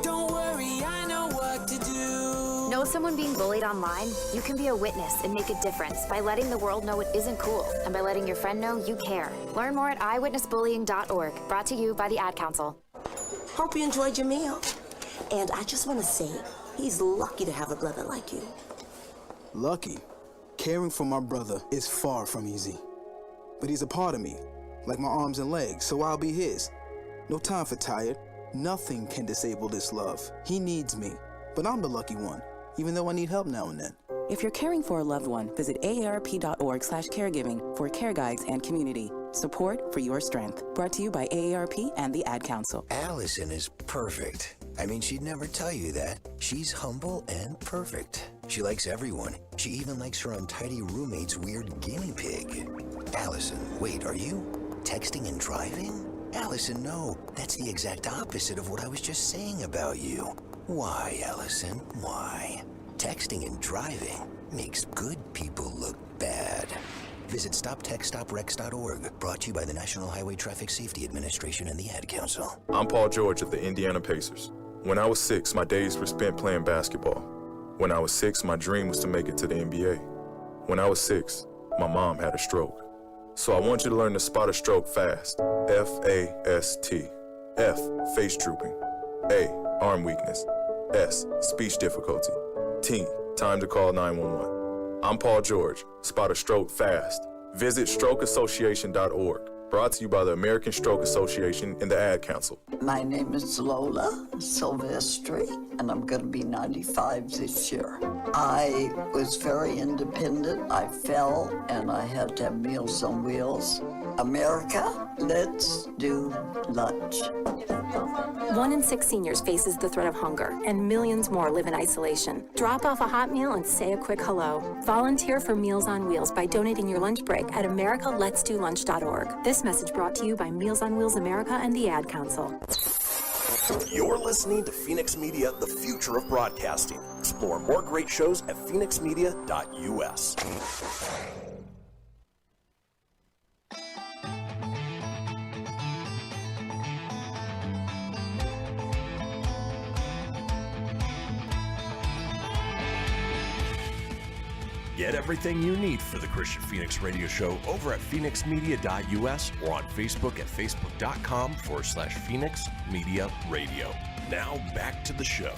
Don't worry, I know what to do. Know someone being bullied online? You can be a witness and make a difference by letting the world know it isn't cool and by letting your friend know you care. Learn more at eyewitnessbullying.org. Brought to you by the Ad Council. Hope you enjoyed your meal. And I just want to say, he's lucky to have a brother like you. Lucky? Caring for my brother is far from easy. But he's a part of me, like my arms and legs, so I'll be his. No time for tired. Nothing can disable this love. He needs me, but I'm the lucky one, even though I need help now and then. If you're caring for a loved one, visit aarp.org/caregiving for care guides and community. Support for your strength. Brought to you by AARP and the Ad Council. Allison is perfect. I mean, she'd never tell you that. She's humble and perfect. She likes everyone. She even likes her untidy roommate's weird guinea pig. Allison, wait, are you texting and driving? Allison, no. That's the exact opposite of what I was just saying about you. Why, Allison? Why? Texting and driving makes good people look bad. Visit StopTextStopWrecks.org, brought to you by the National Highway Traffic Safety Administration and the Ad Council. I'm Paul George of the Indiana Pacers. When I was 6, my days were spent playing basketball. When I was 6, my dream was to make it to the NBA. When I was 6, my mom had a stroke. So I want you to learn to spot a stroke fast. F-A-S-T. F, face drooping. A, arm weakness. S, speech difficulty. T, time to call 911. I'm Paul George. Spot a stroke fast. Visit strokeassociation.org. Brought to you by the American Stroke Association and the Ad Council. My name is Lola Silvestri, and I'm going to be 95 this year. I was very independent. I fell, and I had to have Meals on Wheels. America, let's do lunch. 1 in 6 seniors faces the threat of hunger, and millions more live in isolation. Drop off a hot meal and say a quick hello. Volunteer for Meals on Wheels by donating your lunch break at americaletsdolunch.org. This message brought to you by Meals on Wheels America and the Ad Council. You're listening to Fenix Media, the future of broadcasting. Explore more great shows at phoenixmedia.us. Get everything you need for the Kristian Fenix radio show over at phoenixmedia.us or on Facebook at facebook.com/Fenix Media Radio. Now back to the show.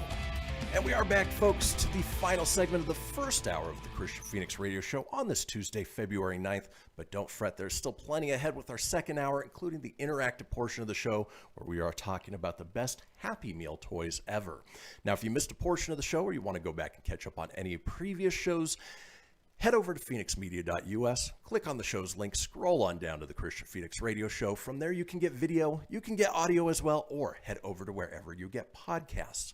And we are back, folks, to the final segment of the first hour of the Kristian Fenix radio show on this Tuesday, February 9th. But don't fret, there's still plenty ahead with our second hour, including the interactive portion of the show where we are talking about the best Happy Meal toys ever. Now, if you missed a portion of the show or you want to go back and catch up on any previous shows, head over to phoenixmedia.us, click on the show's link, scroll on down to the Kristian Fenix radio show. From there, you can get video, you can get audio as well, or head over to wherever you get podcasts.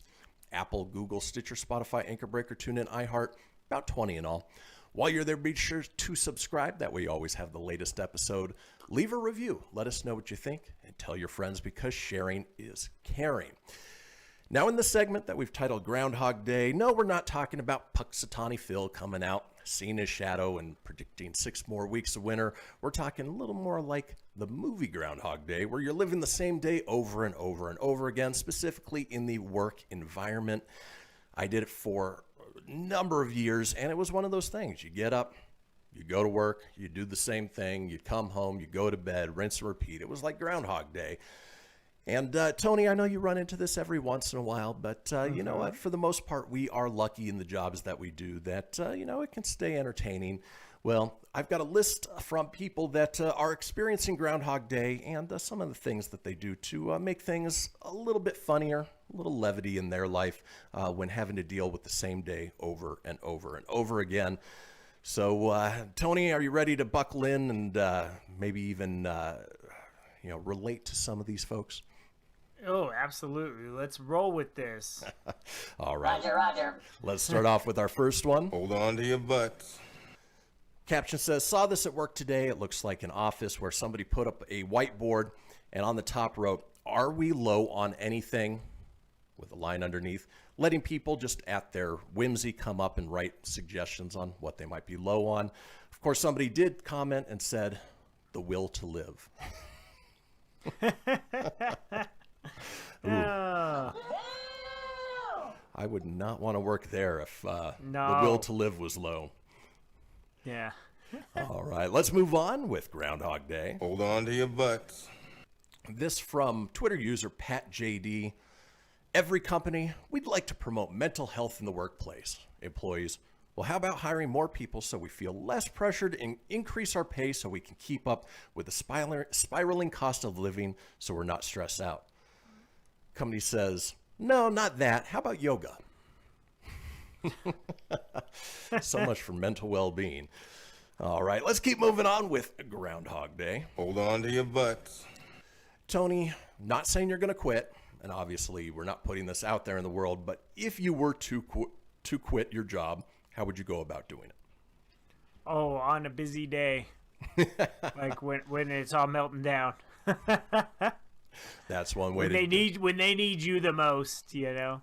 Apple, Google, Stitcher, Spotify, Anchor Breaker, TuneIn, iHeart, about 20 in all. While you're there, be sure to subscribe. That way you always have the latest episode. Leave a review. Let us know what you think, and tell your friends because sharing is caring. Now in the segment that we've titled Groundhog Day, no, we're not talking about Punxsutawney Phil coming out, seeing his shadow and predicting 6 more weeks of winter. We're talking a little more like the movie Groundhog Day, where you're living the same day over and over and over again, specifically in the work environment. I did it for a number of years, and it was one of those things. You get up, you go to work, you do the same thing, you come home, you go to bed, rinse and repeat. It was like Groundhog Day. And Tony, I know you run into this every once in a while, but you know what? For the most part, we are lucky in the jobs that we do that, you know, it can stay entertaining. Well, I've got a list from people that are experiencing Groundhog Day and some of the things that they do to make things a little bit funnier, a little levity in their life when having to deal with the same day over and over and over again. So, Tony, are you ready to buckle in and maybe even, you know, relate to some of these folks? Oh, absolutely. Let's roll with this. All right. Roger, Roger. Let's start off with our first one. Hold on to your butts. Caption says, saw this at work today. It looks like an office where somebody put up a whiteboard and on the top wrote, "Are we low on anything?" with a line underneath, letting people just at their whimsy come up and write suggestions on what they might be low on. Of course, somebody did comment and said, "The will to live." I would not want to work there if the will to live was low. Yeah. All right, let's move on with Groundhog Day. Hold on to your butts. This from Twitter user Pat JD. Every company, we'd like to promote mental health in the workplace. Employees, well, how about hiring more people so we feel less pressured and increase our pay so we can keep up with the spiraling cost of living so we're not stressed out? Company says, no, not that. How about yoga? So much for mental well-being. All right, let's keep moving on with Groundhog Day. Hold on to your butts. Tony, not saying you're going to quit, and obviously we're not putting this out there in the world, but if you were to quit your job, how would you go about doing it? Oh, on a busy day. Like when it's all melting down. That's one way when they need you the most, you know.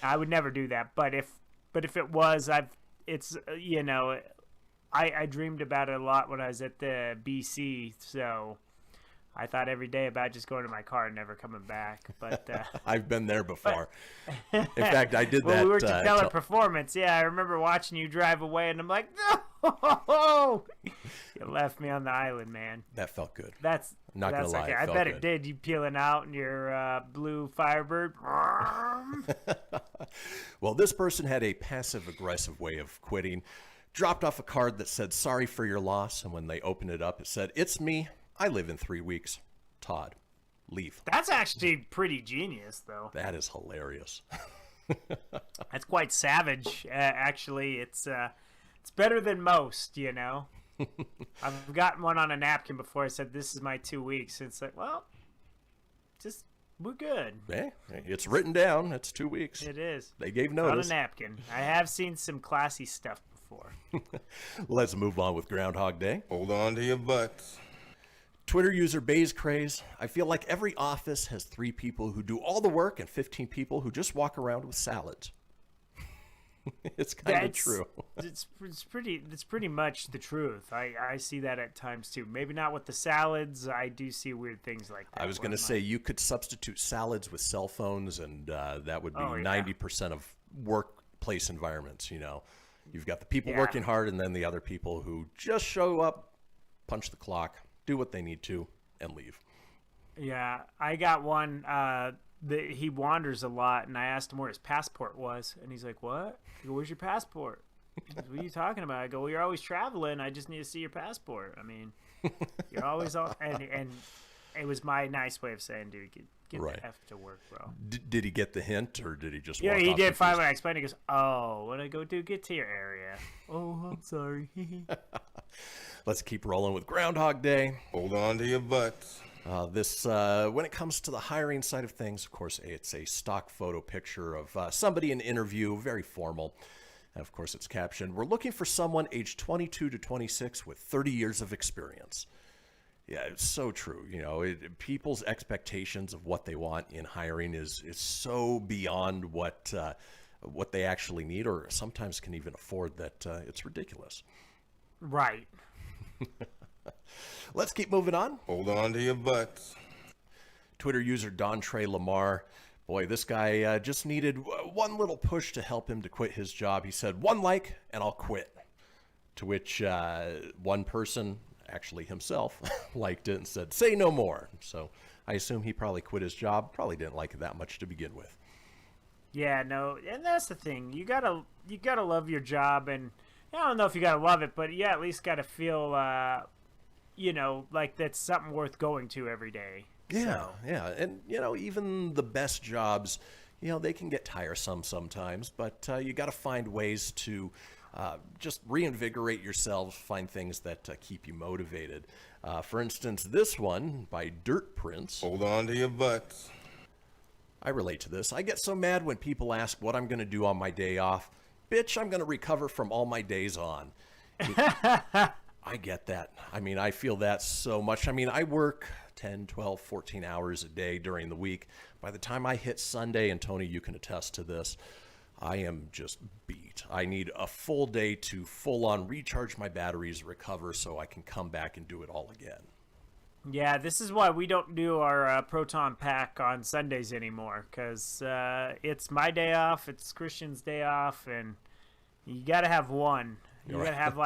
I would never do that, but if it was, it's you know, I dreamed about it a lot when I was at the BC, so I thought every day about just going to my car and never coming back. But I've been there before. In fact, I did that. Well, we were to Teleperformance. Yeah, I remember watching you drive away, and I'm like, no, you left me on the island, man. That felt good. That's not gonna lie. Okay. I bet it did. You peeling out in your blue Firebird. Well, this person had a passive-aggressive way of quitting. Dropped off a card that said, "Sorry for your loss," and when they opened it up, it said, "It's me. I live in 3 weeks. Todd, leave." That's actually pretty genius, though. That is hilarious. That's quite savage, actually. It's better than most, you know. I've gotten one on a napkin before. I said, "This is my 2 weeks." And it's like, well, just We're good. Yeah, it's written down. It's 2 weeks. It is. They gave On notice. a napkin. I have seen some classy stuff before. Let's move on with Groundhog Day. Hold on to your butts. Twitter user Bays Craze. I feel like every office has 3 people who do all the work and 15 people who just walk around with salads. It's kind of true. It's pretty much the truth. I see that at times too. Maybe not with the salads. I do see weird things like that. I was going to say you could substitute salads with cell phones, and that would be 90% of workplace environments. You know, you've got the people working hard, and then the other people who just show up, punch the clock, do what they need to, and leave. Yeah, I got one. He wanders a lot, and I asked him where his passport was, and he's like, "What? I go, where's your passport?" He goes, "What are you talking about?" I go, "Well, you're always traveling. I just need to see your passport. I mean, you're always on." And it was my nice way of saying, "Dude, get the F to work, bro." Did he get the hint, or did he just? Yeah, walk he off did. Finally, confused? I explained. He goes, "Oh, what I go do? Get to your area." Oh, I'm sorry. Let's keep rolling with Groundhog Day. Hold on to your butts. When it comes to the hiring side of things, of course, it's a stock photo picture of somebody in an interview, very formal. And of course, it's captioned, "We're looking for someone aged 22 to 26 with 30 years of experience." Yeah, it's so true. You know, people's expectations of what they want in hiring is so beyond what they actually need, or sometimes can even afford, that it's ridiculous. Right. Let's keep moving on. Hold on to your butts. Twitter user Don Trey Lamar. Boy, this guy just needed one little push to help him to quit his job. He said, "1 like and I'll quit." To which one person, actually himself, liked it and said, "Say no more." So I assume he probably quit his job. Probably didn't like it that much to begin with. Yeah, no, and that's the thing. You gotta love your job, and I don't know if you gotta love it, but at least gotta feel, like that's something worth going to every day. Yeah, yeah, and even the best jobs, they can get tiresome sometimes, but you got to find ways to just reinvigorate yourselves, find things that keep you motivated. For instance, this one by Dirt Prince. Hold on to your butts. I relate to this. I get so mad when people ask what I'm going to do on my day off. Bitch, I'm going to recover from all my days on. I get that. I mean, I feel that so much. I mean, I work 10, 12, 14 hours a day during the week. By the time I hit Sunday, and Tony, you can attest to this, I am just beat. I need a full day to full on recharge my batteries, recover, so I can come back and do it all again. Yeah, this is why we don't do our proton pack on Sundays anymore, because it's my day off, it's Christian's day off, and you got to have one. You got to have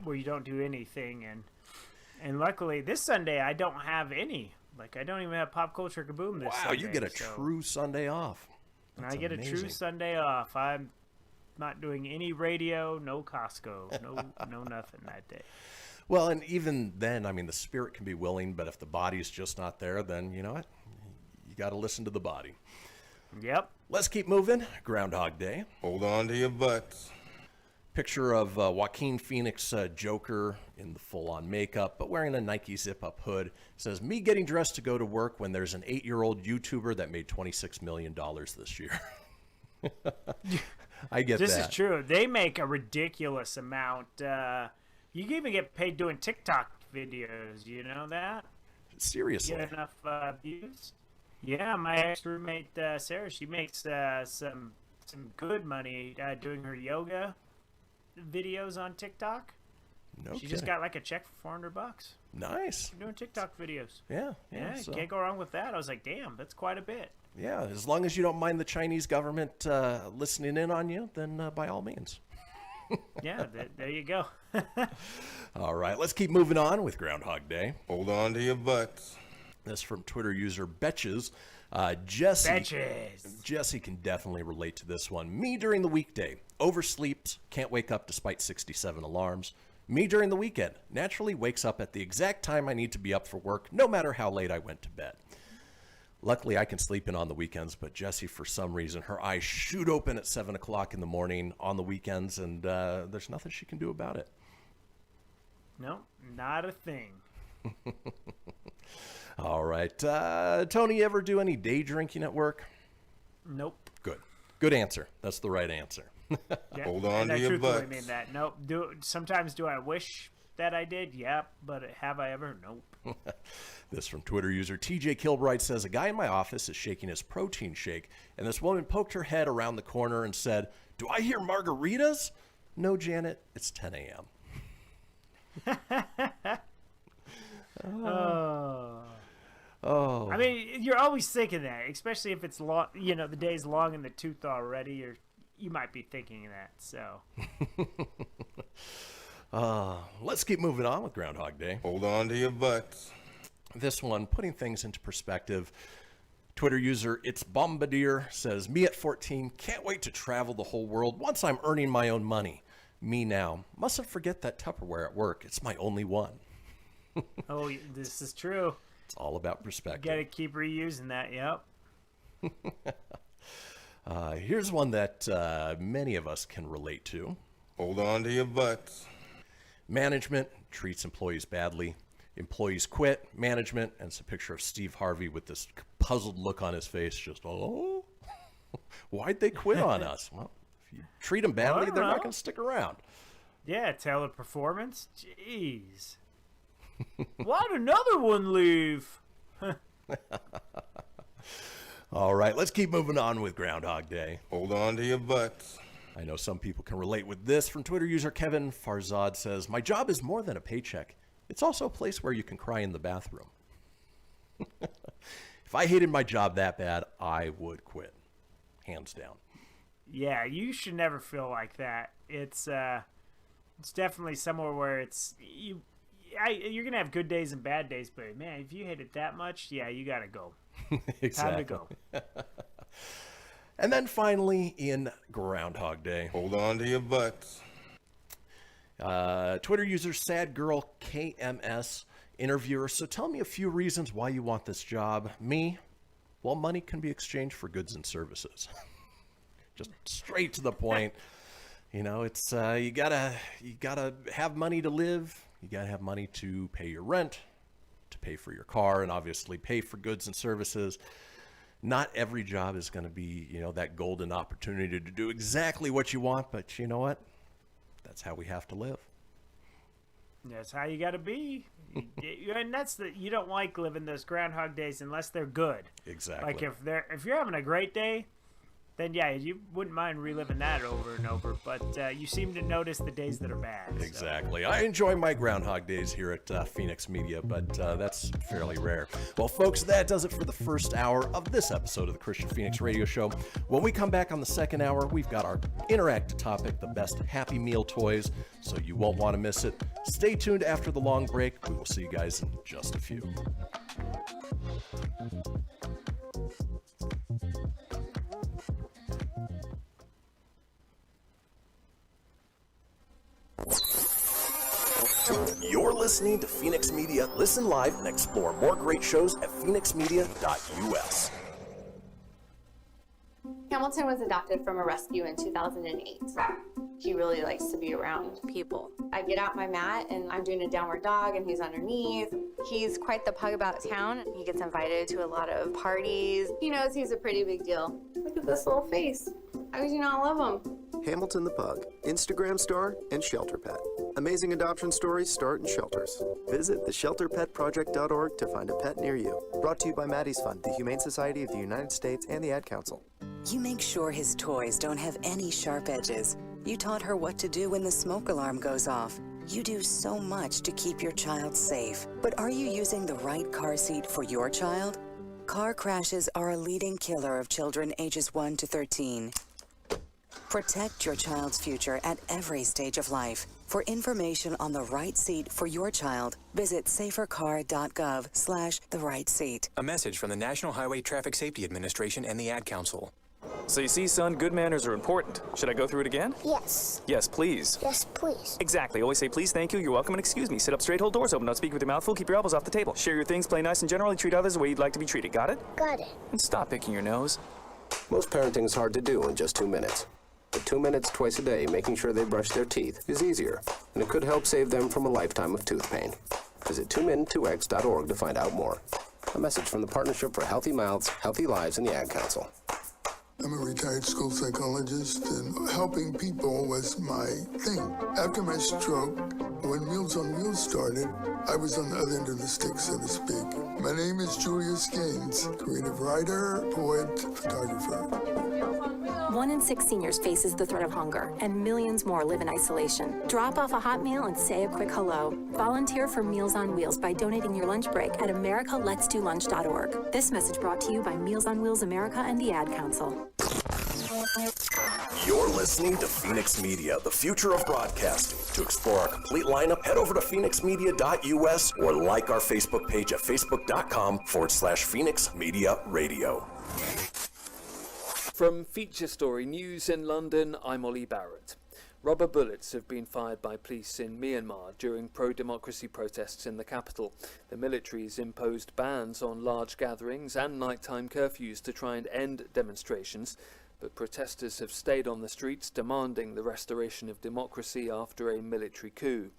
where you don't do anything, and luckily this Sunday I don't have any. Like, I don't even have Pop Culture Kaboom this Sunday. Wow, you get a true Sunday off. That's I get amazing. a true Sunday off. I'm not doing any radio, no Costco, no nothing that day. Well, and even then, I mean, the spirit can be willing, but if the body's just not there, then you know what? You got to listen to the body. Yep. Let's keep moving. Groundhog Day. Hold on to your butts. Picture of Joaquin Phoenix Joker in the full-on makeup, but wearing a Nike zip-up hood. It says, "Me getting dressed to go to work when there's an 8-year-old YouTuber that made $26 million this year." I get this that. This is true. They make a ridiculous amount. You can even get paid doing TikTok videos. You know that? Seriously? Get enough views? Yeah, my ex-roommate, Sarah, she makes some good money doing her yoga videos on TikTok. No she kidding. just got like a check for $400. Nice. Doing TikTok videos. Yeah. So. Can't go wrong with that. I was like, damn, that's quite a bit. Yeah, as long as you don't mind the Chinese government listening in on you, then by all means. Yeah, there you go. All right, let's keep moving on with Groundhog Day. Hold on to your butts. This from Twitter user Betches. Jesse can definitely relate to this one. Me during the weekday, oversleeps, can't wake up despite 67 alarms. Me during the weekend, naturally wakes up at the exact time I need to be up for work, no matter how late I went to bed. Luckily, I can sleep in on the weekends, but Jessie, for some reason, her eyes shoot open at 7 o'clock in the morning on the weekends, and there's nothing she can do about it. No, not a thing. All right. Tony, ever do any day drinking at work? Nope. Good answer. That's the right answer. Yeah, Hold on and to your truthfully butts. mean that. Nope. Sometimes do I wish that I did? Yep. But have I ever? Nope. This from Twitter user TJ Kilbright says, a guy in my office is shaking his protein shake, and this woman poked her head around the corner and said, "Do I hear margaritas?" "No, Janet, it's 10 a.m. Oh. I mean, you're always thinking that, especially if it's long. You know, the day's long in the tooth already, or you might be thinking that. So. Let's keep moving on with Groundhog Day. Hold on to your butts. This one, putting things into perspective. Twitter user It's Bombardier says, me at 14, can't wait to travel the whole world once I'm earning my own money. Me now. Mustn't forget that Tupperware at work. It's my only one. Oh, this is true. It's all about perspective. Got to keep reusing that. Yep. Here's one that many of us can relate to. Hold on to your butts. Management treats employees badly. Employees quit. Management, and it's a picture of Steve Harvey with this puzzled look on his face. Just, oh, why'd they quit on us? Well, if you treat them badly, they're not going to stick around. Yeah, teleperformance. Jeez. Why'd another one leave? All right, let's keep moving on with Groundhog Day. Hold on to your butts. I know some people can relate with this. From Twitter user Kevin Farzad says, my job is more than a paycheck. It's also a place where you can cry in the bathroom. If I hated my job that bad, I would quit. Hands down. Yeah, you should never feel like that. It's definitely somewhere where you're going to have good days and bad days, but man, if you hate it that much, yeah, you got to go. Exactly. Time to go. And then finally, in Groundhog Day. Hold on to your butts. Twitter user Sad Girl KMS interviewer. So tell me a few reasons why you want this job. Me? Well, money can be exchanged for goods and services. Just straight to the point. You know, it's you gotta have money to live. You gotta have money to pay your rent, to pay for your car, and obviously pay for goods and services. Not every job is going to be, you know, that golden opportunity to do exactly what you want, but you know what? That's how we have to live. That's how you got to be. And you don't like living those Groundhog Days unless they're good. Exactly. Like if you're having a great day, then yeah, you wouldn't mind reliving that over and over. But you seem to notice the days that are bad. Exactly. I enjoy my Groundhog Days here at Fenix Media, but that's fairly rare. Well, folks, that does it for the first hour of this episode of the Kristian Fenix Radio Show. When we come back on the second hour, we've got our interactive topic, the best Happy Meal toys, so you won't want to miss it. Stay tuned after the long break. We will see you guys in just a few. You're listening to Fenix Media. Listen live and explore more great shows at phoenixmedia.us. Hamilton was adopted from a rescue in 2008. He really likes to be around people. I get out my mat and I'm doing a downward dog and he's underneath. He's quite the pug about town. He gets invited to a lot of parties. He knows he's a pretty big deal. Look at this little face. How could you not love him? Hamilton the Pug, Instagram star and shelter pet. Amazing adoption stories start in shelters. Visit theshelterpetproject.org to find a pet near you. Brought to you by Maddie's Fund, the Humane Society of the United States, and the Ad Council. You make sure his toys don't have any sharp edges. You taught her what to do when the smoke alarm goes off. You do so much to keep your child safe. But are you using the right car seat for your child? Car crashes are a leading killer of children ages 1 to 13. Protect your child's future at every stage of life. For information on the right seat for your child, visit safercar.gov/therightseat. A message from the National Highway Traffic Safety Administration and the Ad Council. So you see, son, good manners are important. Should I go through it again? Yes. Yes, please. Yes, please. Exactly. Always say please, thank you, you're welcome, and excuse me. Sit up straight, hold doors open, don't speak with your mouth full, keep your elbows off the table. Share your things, play nice, and generally treat others the way you'd like to be treated. Got it? Got it. And stop picking your nose. Most parenting is hard to do in just 2 minutes. But 2 minutes twice a day making sure they brush their teeth is easier, and it could help save them from a lifetime of tooth pain. Visit 2min2x.org to find out more. A message from the Partnership for Healthy Mouths, Healthy Lives, and the Ad Council. I'm a retired school psychologist, and helping people was my thing. After my stroke, when Meals on Wheels started, I was on the other end of the stick, so to speak. My name is Julius Gaines, creative writer, poet, photographer. 1 in 6 seniors faces the threat of hunger, and millions more live in isolation. Drop off a hot meal and say a quick hello. Volunteer for Meals on Wheels by donating your lunch break at americaletsdolunch.org. This message brought to you by Meals on Wheels America and the Ad Council. You're listening to Fenix Media, the future of broadcasting. To explore our complete lineup, head over to phoenixmedia.us or like our Facebook page at facebook.com/Fenix Media Radio. From Feature Story News in London, I'm Ollie Barrett. Rubber bullets have been fired by police in Myanmar during pro-democracy protests in the capital. The military's imposed bans on large gatherings and nighttime curfews to try and end demonstrations, but protesters have stayed on the streets demanding the restoration of democracy after a military coup.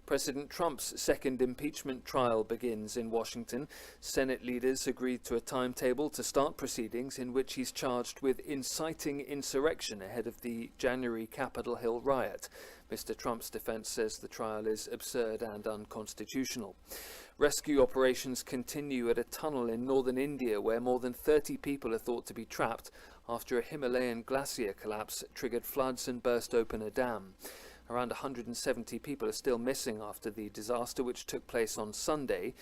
President Trump's second impeachment trial begins in Washington. Senate leaders agreed to a timetable to start proceedings in which he's charged with inciting insurrection ahead of the January Capitol Hill riot. Mr. Trump's defense says the trial is absurd and unconstitutional. Rescue operations continue at a tunnel in northern India where more than 30 people are thought to be trapped after a Himalayan glacier collapse triggered floods and burst open a dam. Around 170 people are still missing after the disaster, which took place on Sunday.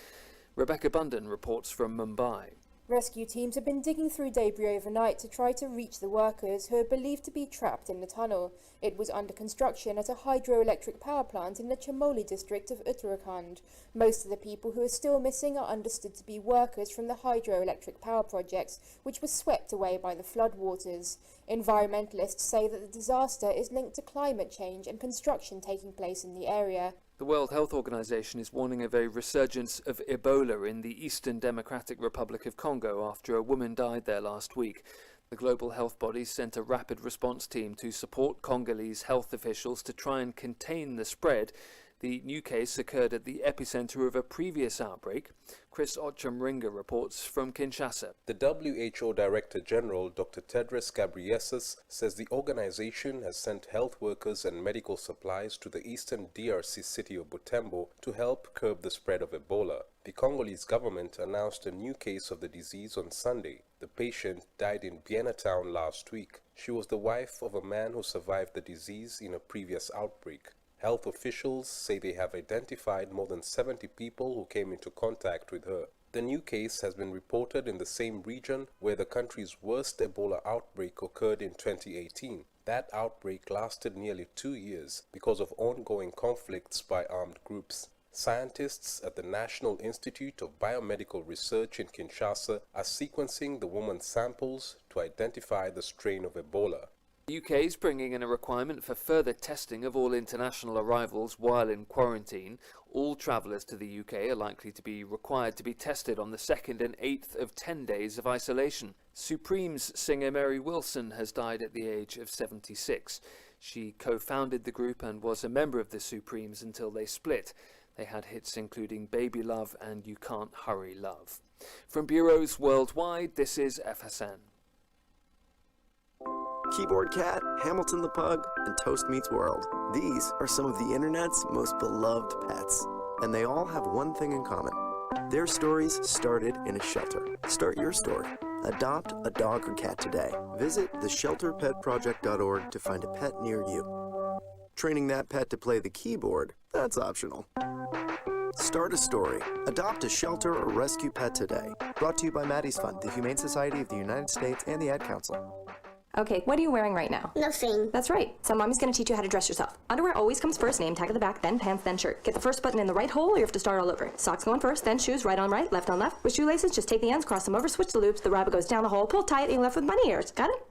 Rebecca Bundan reports from Mumbai. Rescue teams have been digging through debris overnight to try to reach the workers who are believed to be trapped in the tunnel. It was under construction at a hydroelectric power plant in the Chamoli district of Uttarakhand. Most of the people who are still missing are understood to be workers from the hydroelectric power projects, which were swept away by the floodwaters. Environmentalists say that the disaster is linked to climate change and construction taking place in the area. The World Health Organization is warning of a resurgence of Ebola in the Eastern Democratic Republic of Congo after a woman died there last week. The global health body sent a rapid response team to support Congolese health officials to try and contain the spread. The new case occurred at the epicenter of a previous outbreak. Chris Ocham-Ringa reports from Kinshasa. The WHO Director General, Dr. Tedros Ghebreyesus, says the organization has sent health workers and medical supplies to the eastern DRC city of Butembo to help curb the spread of Ebola. The Congolese government announced a new case of the disease on Sunday. The patient died in Biena town last week. She was the wife of a man who survived the disease in a previous outbreak. Health officials say they have identified more than 70 people who came into contact with her. The new case has been reported in the same region where the country's worst Ebola outbreak occurred in 2018. That outbreak lasted nearly 2 years because of ongoing conflicts by armed groups. Scientists at the National Institute of Biomedical Research in Kinshasa are sequencing the woman's samples to identify the strain of Ebola. The UK is bringing in a requirement for further testing of all international arrivals while in quarantine. All travellers to the UK are likely to be required to be tested on the 2nd and 8th of 10 days of isolation. Supremes singer Mary Wilson has died at the age of 76. She co-founded the group and was a member of the Supremes until they split. They had hits including Baby Love and You Can't Hurry Love. From bureaus worldwide, this is FSN. Keyboard Cat, Hamilton the Pug, and Toast Meets World. These are some of the internet's most beloved pets, and they all have one thing in common. Their stories started in a shelter. Start your story. Adopt a dog or cat today. Visit theshelterpetproject.org to find a pet near you. Training that pet to play the keyboard, that's optional. Start a story. Adopt a shelter or rescue pet today. Brought to you by Maddie's Fund, the Humane Society of the United States, and the Ad Council. Okay, what are you wearing right now? Nothing. That's right. So mommy's gonna teach you how to dress yourself. Underwear always comes first, name tag at the back, then pants, then shirt. Get the first button in the right hole or you have to start all over. Socks going first, then shoes, right on right, left on left. With shoelaces, just take the ends, cross them over, switch the loops, the rabbit goes down the hole, pull tight, and you're left with bunny ears. Got it?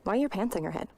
Why are your pants on your head?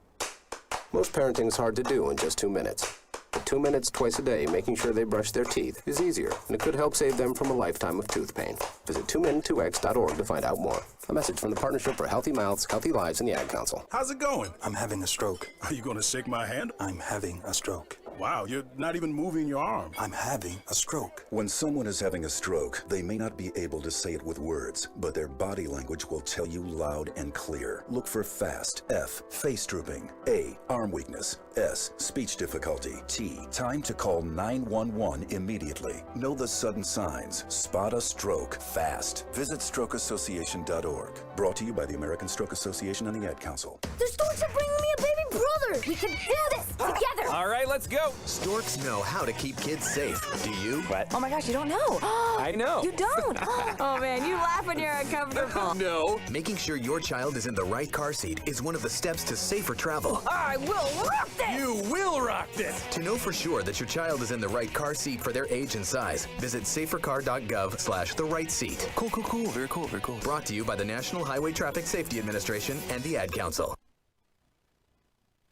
Most parenting is hard to do in just 2 minutes. But 2 minutes twice a day making sure they brush their teeth is easier, and it could help save them from a lifetime of tooth pain. Visit 2min2x.org to find out more. A message from the Partnership for Healthy Mouths, Healthy Lives, and the Ad Council. How's it going? I'm having a stroke. Are you going to shake my hand? I'm having a stroke. Wow, you're not even moving your arm. I'm having a stroke. When someone is having a stroke, they may not be able to say it with words, but their body language will tell you loud and clear. Look for FAST. F, face drooping. A, arm weakness. S, speech difficulty. T, time to call 911 immediately. Know the sudden signs. Spot a stroke fast. Visit strokeassociation.org. Brought to you by the American Stroke Association and the Ad Council. The storks are bringing me a baby brother. We can do this together. All right, let's go. Storks know how to keep kids safe. Do you? What? Oh my gosh, you don't know. I know. You don't. Oh man, you laugh when you're uncomfortable. No. Making sure your child is in the right car seat is one of the steps to safer travel. I will rock this. You will rock this. To know for sure that your child is in the right car seat for their age and size, visit safercar.gov/the right seat. Cool. Very cool. Brought to you by the National Highway Traffic Safety Administration and the Ad Council.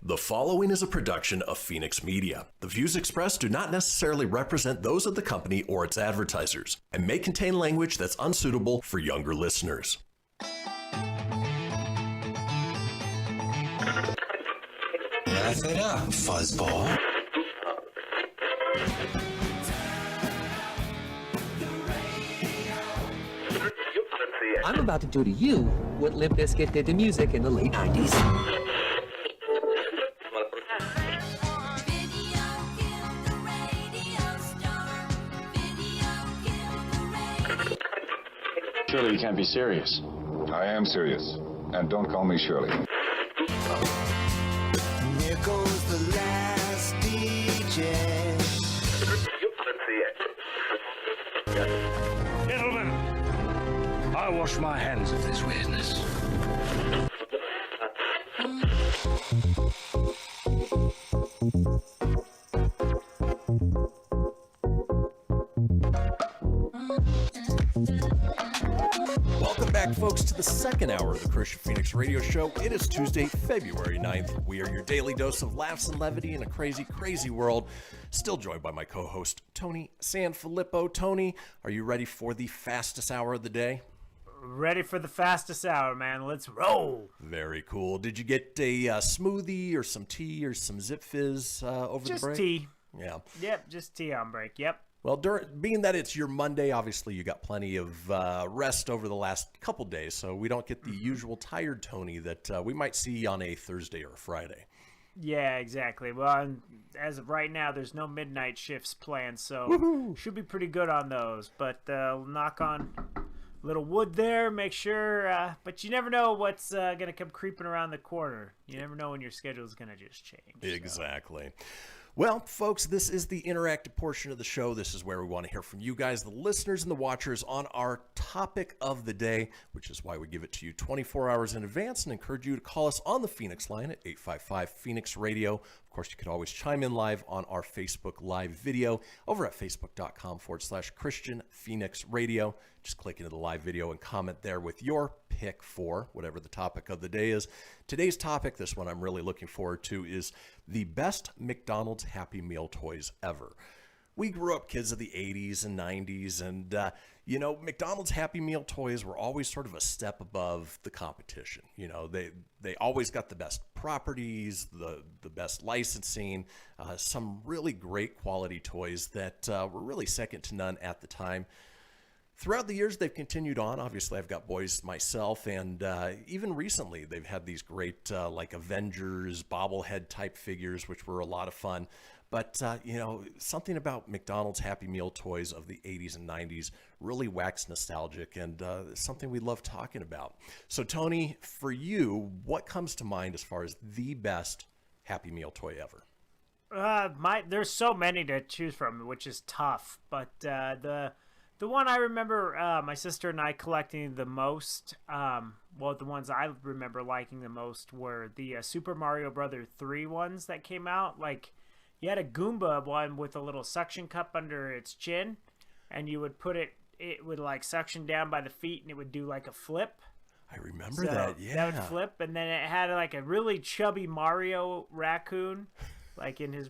The following is a production of Fenix Media. The views expressed do not necessarily represent those of the company or its advertisers and may contain language that's unsuitable for younger listeners. Wrap it up, fuzzball. I'm about to do to you what Limp Bizkit did to music in the late 90s. Surely you can't be serious. I am serious. And don't call me Shirley. Here goes the last DJ. Gentlemen, I wash my hands of this weirdness. Welcome back, folks, to the second hour of the Kristian Fenix radio show. It is Tuesday, February 9th. We are your daily dose of laughs and levity in a crazy, crazy world. Still joined by my co-host, Tony Sanfilippo. Tony, are you ready for the fastest hour of the day? Ready for the fastest hour, man. Let's roll. Very cool. Did you get a smoothie or some tea or some Zip Fizz over the break? Just tea. Yeah. Yep, just tea on break. Yep. Well, being that it's your Monday, obviously you got plenty of rest over the last couple days, so we don't get the usual tired Tony that we might see on a Thursday or a Friday. Yeah, exactly. Well, as of right now, there's no midnight shifts planned, so should be pretty good on those. But knock on a little wood there, make sure. But you never know what's going to come creeping around the corner. You never know when your schedule is going to just change. Exactly. Well, folks, this is the interactive portion of the show. This is where we want to hear from you guys, the listeners and the watchers, on our topic of the day, which is why we give it to you 24 hours in advance and encourage you to call us on the Fenix line at 855-FENIX-RADIO. Of course, you could always chime in live on our Facebook Live video over at facebook.com/Kristian Fenix Radio. Just click into the live video and comment there with your pick for whatever the topic of the day is. Today's topic, this one I'm really looking forward to, is the best McDonald's Happy Meal toys ever. We grew up kids of the 80s and 90s, and, McDonald's Happy Meal toys were always sort of a step above the competition. They always got the best properties, the best licensing, some really great quality toys that were really second to none at the time. Throughout the years, they've continued on. Obviously, I've got boys myself, and even recently, they've had these great, like Avengers, bobblehead type figures, which were a lot of fun. But, something about McDonald's Happy Meal toys of the 80s and 90s really waxed nostalgic, and something we love talking about. So, Tony, for you, what comes to mind as far as the best Happy Meal toy ever? There's so many to choose from, which is tough. But the one I remember my sister and I collecting the most, the ones I remember liking the most were the Super Mario Brothers 3 ones that came out. Like, you had a Goomba one with a little suction cup under its chin, and you would put it would like suction down by the feet, and it would do like a flip. I remember that, yeah. That would flip, and then it had like a really chubby Mario raccoon, like in his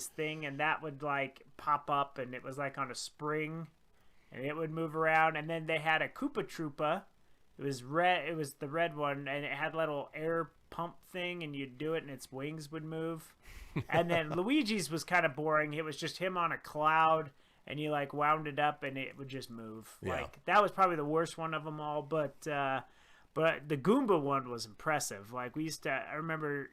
thing, and that would like pop up, and it was like on a spring. And it would move around, and then they had a Koopa Troopa. It was red. It was the red one, and it had little air pump thing, and you'd do it, and its wings would move. And then Luigi's was kind of boring. It was just him on a cloud, and you like wound it up, and it would just move. Yeah. Like that was probably the worst one of them all. But the Goomba one was impressive. Like I remember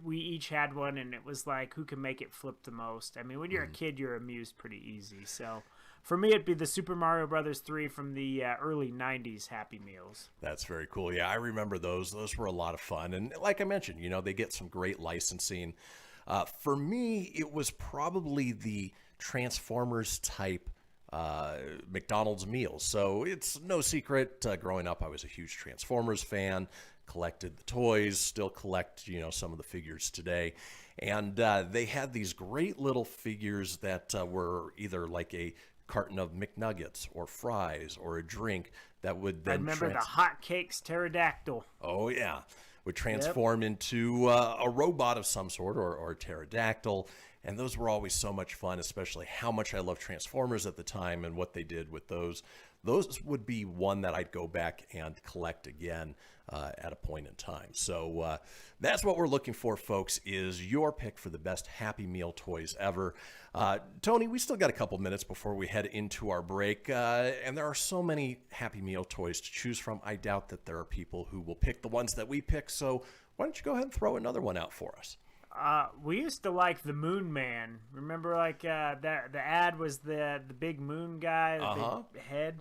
we each had one, and it was like who can make it flip the most. I mean, when you're a kid, you're amused pretty easy. So for me, it'd be the Super Mario Brothers 3 from the early 90s Happy Meals. That's very cool. Yeah, I remember those. Those were a lot of fun. And like I mentioned, they get some great licensing. For me, it was probably the Transformers type McDonald's meals. So it's no secret, growing up, I was a huge Transformers fan, collected the toys, still collect, some of the figures today. And they had these great little figures that were either like a carton of McNuggets or fries or a drink that would then I remember the Hot Cakes pterodactyl. Oh yeah, would transform into a robot of some sort or a pterodactyl, and those were always so much fun, especially how much I loved Transformers at the time and what they did with those. Those would be one that I'd go back and collect again at a point in time. So that's what we're looking for, folks, is your pick for the best Happy Meal toys ever. Tony, we still got a couple minutes before we head into our break, and there are so many Happy Meal toys to choose from. I doubt that there are people who will pick the ones that we pick, so why don't you go ahead and throw another one out for us? We used to like the Moon Man. Remember, like the ad was the big moon guy, the big head.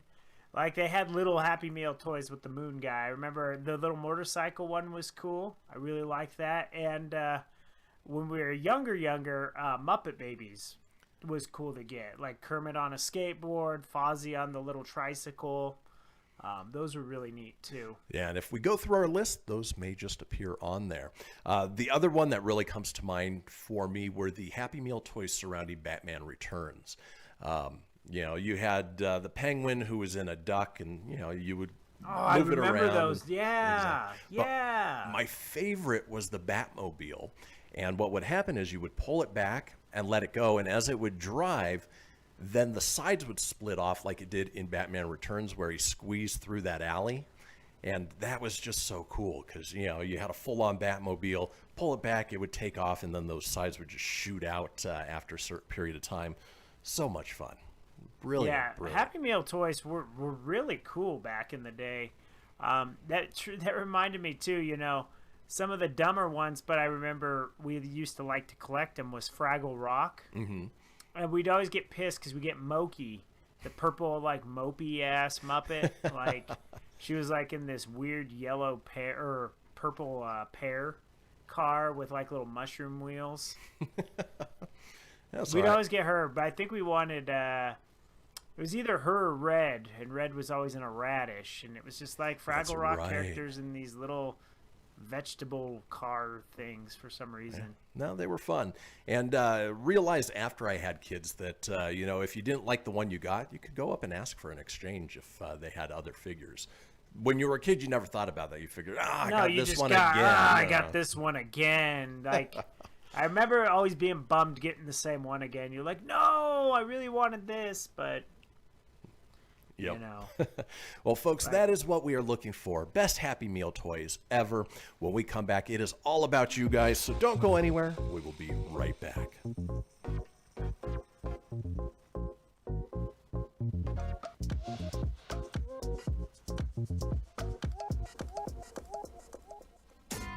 Like they had little Happy Meal toys with the moon guy. I remember the little motorcycle one was cool. I really liked that. And when we were younger, Muppet Babies was cool to get. Like Kermit on a skateboard, Fozzie on the little tricycle. Those were really neat too. Yeah, and if we go through our list, those may just appear on there. The other one that really comes to mind for me were the Happy Meal toys surrounding Batman Returns. You had the Penguin who was in a duck, and you would move it around. I remember those. Yeah, yeah. But my favorite was the Batmobile, and what would happen is you would pull it back and let it go, and as it would drive, then the sides would split off like it did in Batman Returns, where he squeezed through that alley. And that was just so cool because, you had a full-on Batmobile, pull it back, it would take off, and then those sides would just shoot out after a certain period of time. So much fun. Brilliant. Yeah, brilliant. Happy Meal toys were really cool back in the day. That reminded me, too, some of the dumber ones, but I remember we used to like to collect them, was Fraggle Rock. Mm-hmm. And we'd always get pissed because we get Moki, the purple, like, mopey-ass Muppet. Like, she was, like, in this weird yellow purple pear car with, like, little mushroom wheels. We'd always get her, but I think we wanted, it was either her or Red, and Red was always in a radish. And it was just, like, Fraggle Rock characters in these little vegetable car things for some reason. No, they were fun. And realized after I had kids that, if you didn't like the one you got, you could go up and ask for an exchange if they had other figures. When you were a kid, you never thought about that. You figured, I got this one again. I got this one again. Like, I remember always being bummed getting the same one again. You're like, no, I really wanted this, but... Yep. Well, folks, that is what we are looking for. Best Happy Meal toys ever. When we come back, it is all about you guys, so don't go anywhere. We will be right back.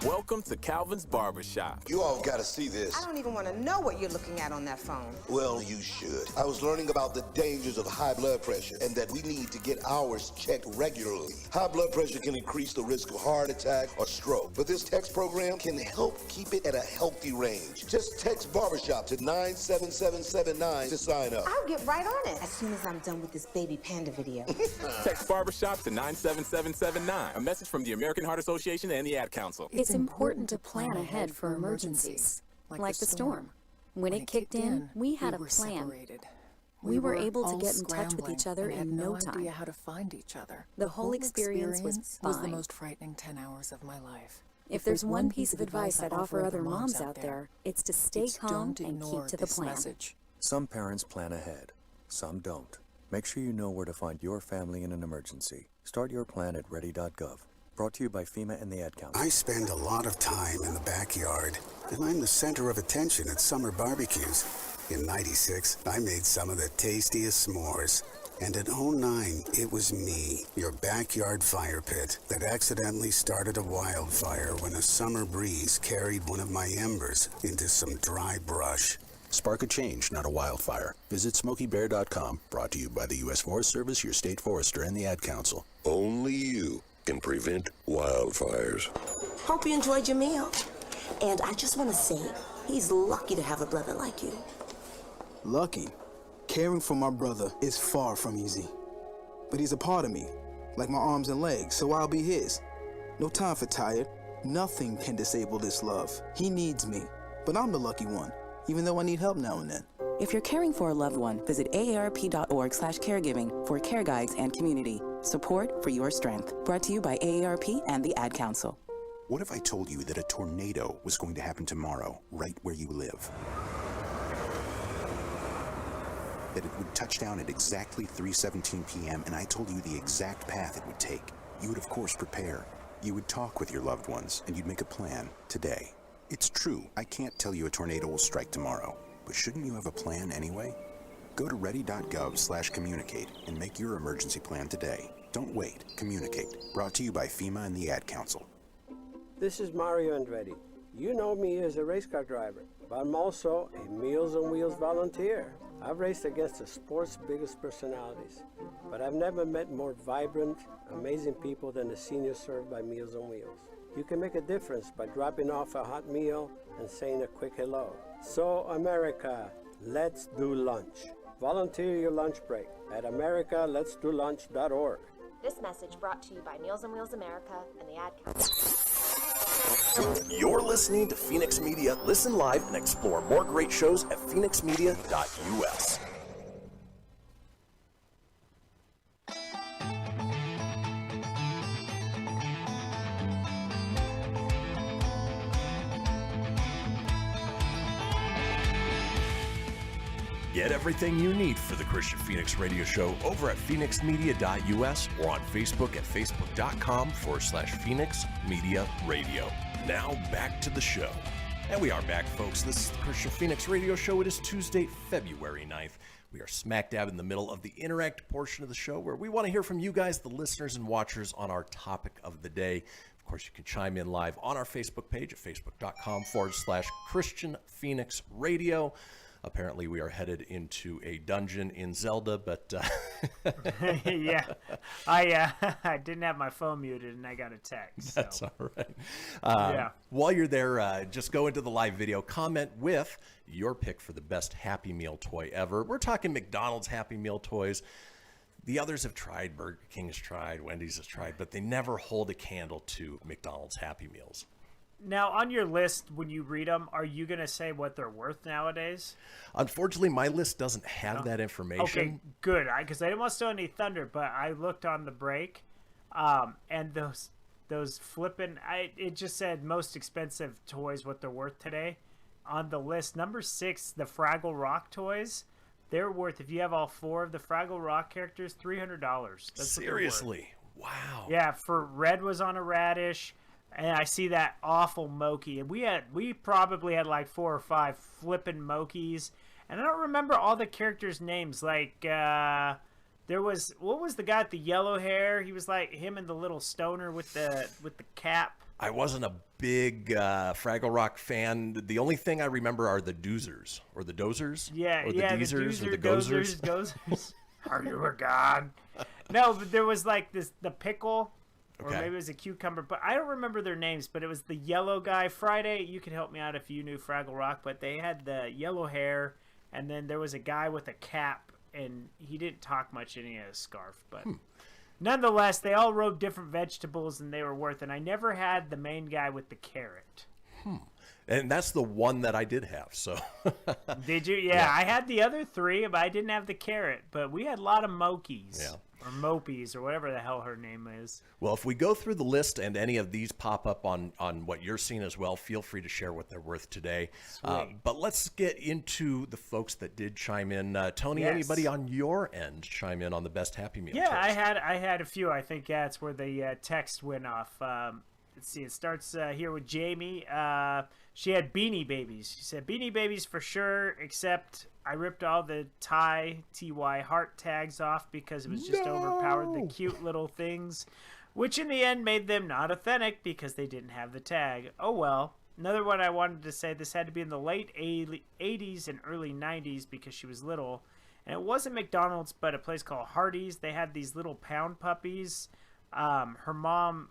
Welcome to Calvin's Barbershop. You all gotta see this. I don't even want to know what you're looking at on that phone. Well, you should. I was learning about the dangers of high blood pressure and that we need to get ours checked regularly. High blood pressure can increase the risk of heart attack or stroke, but this text program can help keep it at a healthy range. Just text Barbershop to 97779 to sign up. I'll get right on it as soon as I'm done with this baby panda video. Text Barbershop to 97779. A message from the American Heart Association and the Ad Council. It's important to plan ahead for emergencies, like the storm. When it kicked in, we had a plan. Separated. We were able to get in touch with each other in no time. I had no idea how to find each other. The whole experience was fine. the most frightening 10 hours of my life. If there's one piece of advice I'd offer other moms out there, it's to stay calm and keep to the plan. Some parents plan ahead, some don't. Make sure you know where to find your family in an emergency. Start your plan at ready.gov. Brought to you by FEMA and the Ad Council. I spend a lot of time in the backyard, and I'm the center of attention at summer barbecues. In '96, I made some of the tastiest s'mores. And in '09, it was me, your backyard fire pit, that accidentally started a wildfire when a summer breeze carried one of my embers into some dry brush. Spark a change, not a wildfire. Visit SmokeyBear.com. Brought to you by the U.S. Forest Service, your state forester, and the Ad Council. Only you can prevent wildfires. Hope you enjoyed your meal. And I just want to say, he's lucky to have a brother like you. Lucky? Caring for my brother is far from easy. But he's a part of me, like my arms and legs, so I'll be his. No time for tired. Nothing can disable this love. He needs me, but I'm the lucky one, even though I need help now and then. If you're caring for a loved one, visit aarp.org/caregiving for care guides and community. Support for your strength. Brought to you by AARP and the Ad Council. What if I told you that a tornado was going to happen tomorrow, right where you live? That it would touch down at exactly 3:17 p.m., and I told you the exact path it would take. You would, of course, prepare. You would talk with your loved ones, and you'd make a plan today. It's true, I can't tell you a tornado will strike tomorrow, but shouldn't you have a plan anyway? Go to ready.gov/communicate and make your emergency plan today. Don't wait, communicate. Brought to you by FEMA and the Ad Council. This is Mario Andretti. You know me as a race car driver, but I'm also a Meals on Wheels volunteer. I've raced against the sport's biggest personalities, but I've never met more vibrant, amazing people than the seniors served by Meals on Wheels. You can make a difference by dropping off a hot meal and saying a quick hello. So, America, let's do lunch. Volunteer your lunch break at americaletsdolunch.org. This message brought to you by Meals on Wheels America and the Ad Council. You're listening to Fenix Media. Listen live and explore more great shows at phoenixmedia.us. Get everything you need for the Kristian Fenix Radio Show over at phoenixmedia.us or on Facebook at facebook.com/Fenix Media Radio. Now back to the show. And we are back, folks. This is the Kristian Fenix Radio Show. It is Tuesday, February 9th. We are smack dab in the middle of the interactive portion of the show where we want to hear from you guys, the listeners and watchers, on our topic of the day. Of course, you can chime in live on our Facebook page at facebook.com/Kristian Fenix Radio. Apparently, we are headed into a dungeon in Zelda, but yeah, I didn't have my phone muted, and I got a text. So. That's all right. Yeah. While you're there, just go into the live video, comment with your pick for the best Happy Meal toy ever. We're talking McDonald's Happy Meal toys. The others have tried, Burger King has tried, Wendy's has tried, but they never hold a candle to McDonald's Happy Meals. Now, on your list, when you read them, are you going to say what they're worth nowadays? Unfortunately, my list doesn't have that information. Okay, good. Because I didn't want to steal any thunder, but I looked on the break, and those flipping, it just said most expensive toys, what they're worth today. On the list, number 6, the Fraggle Rock toys, they're worth, if you have all 4 of the Fraggle Rock characters, $300. That's Seriously? Wow. Yeah, for Red was on a radish. And I see that awful Moki. And we probably had like 4 or 5 flippin' Mokis. And I don't remember all the characters' names. Like, there was, what was the guy with the yellow hair? He was like him and the little stoner with the cap. I wasn't a big Fraggle Rock fan. The only thing I remember are the Doozers. Or the Dozers. Yeah, or the Deezers, the or the Gozers. Gozers. Are you a god? No, but there was like the pickle. Or maybe it was a cucumber, but I don't remember their names, but it was the yellow guy. Friday, you can help me out if you knew Fraggle Rock, but they had the yellow hair, and then there was a guy with a cap, and he didn't talk much, and he had a scarf. But nonetheless, they all rode different vegetables, and they were worth it. And I never had the main guy with the carrot. And that's the one that I did have. So Did you? Yeah, I had the other 3, but I didn't have the carrot. But we had a lot of Mokis. Yeah. Or Mopies, or whatever the hell her name is. Well, if we go through the list and any of these pop up on what you're seeing as well, feel free to share what they're worth today. But let's get into the folks that did chime in. Tony, Yes. anybody on your end chime in on the best Happy Meal Yeah, toys? I had a few. I think that's where the text went off. Let's see. It starts here with Jamie. She had Beanie Babies. She said Beanie Babies for sure, except I ripped all the TY heart tags off because it was just overpowered the cute little things, which in the end made them not authentic because they didn't have the tag. Oh well. Another one I wanted to say, this had to be in the late 80s and early 90s because she was little. And it wasn't McDonald's, but a place called Hardee's. They had these little pound puppies. Her mom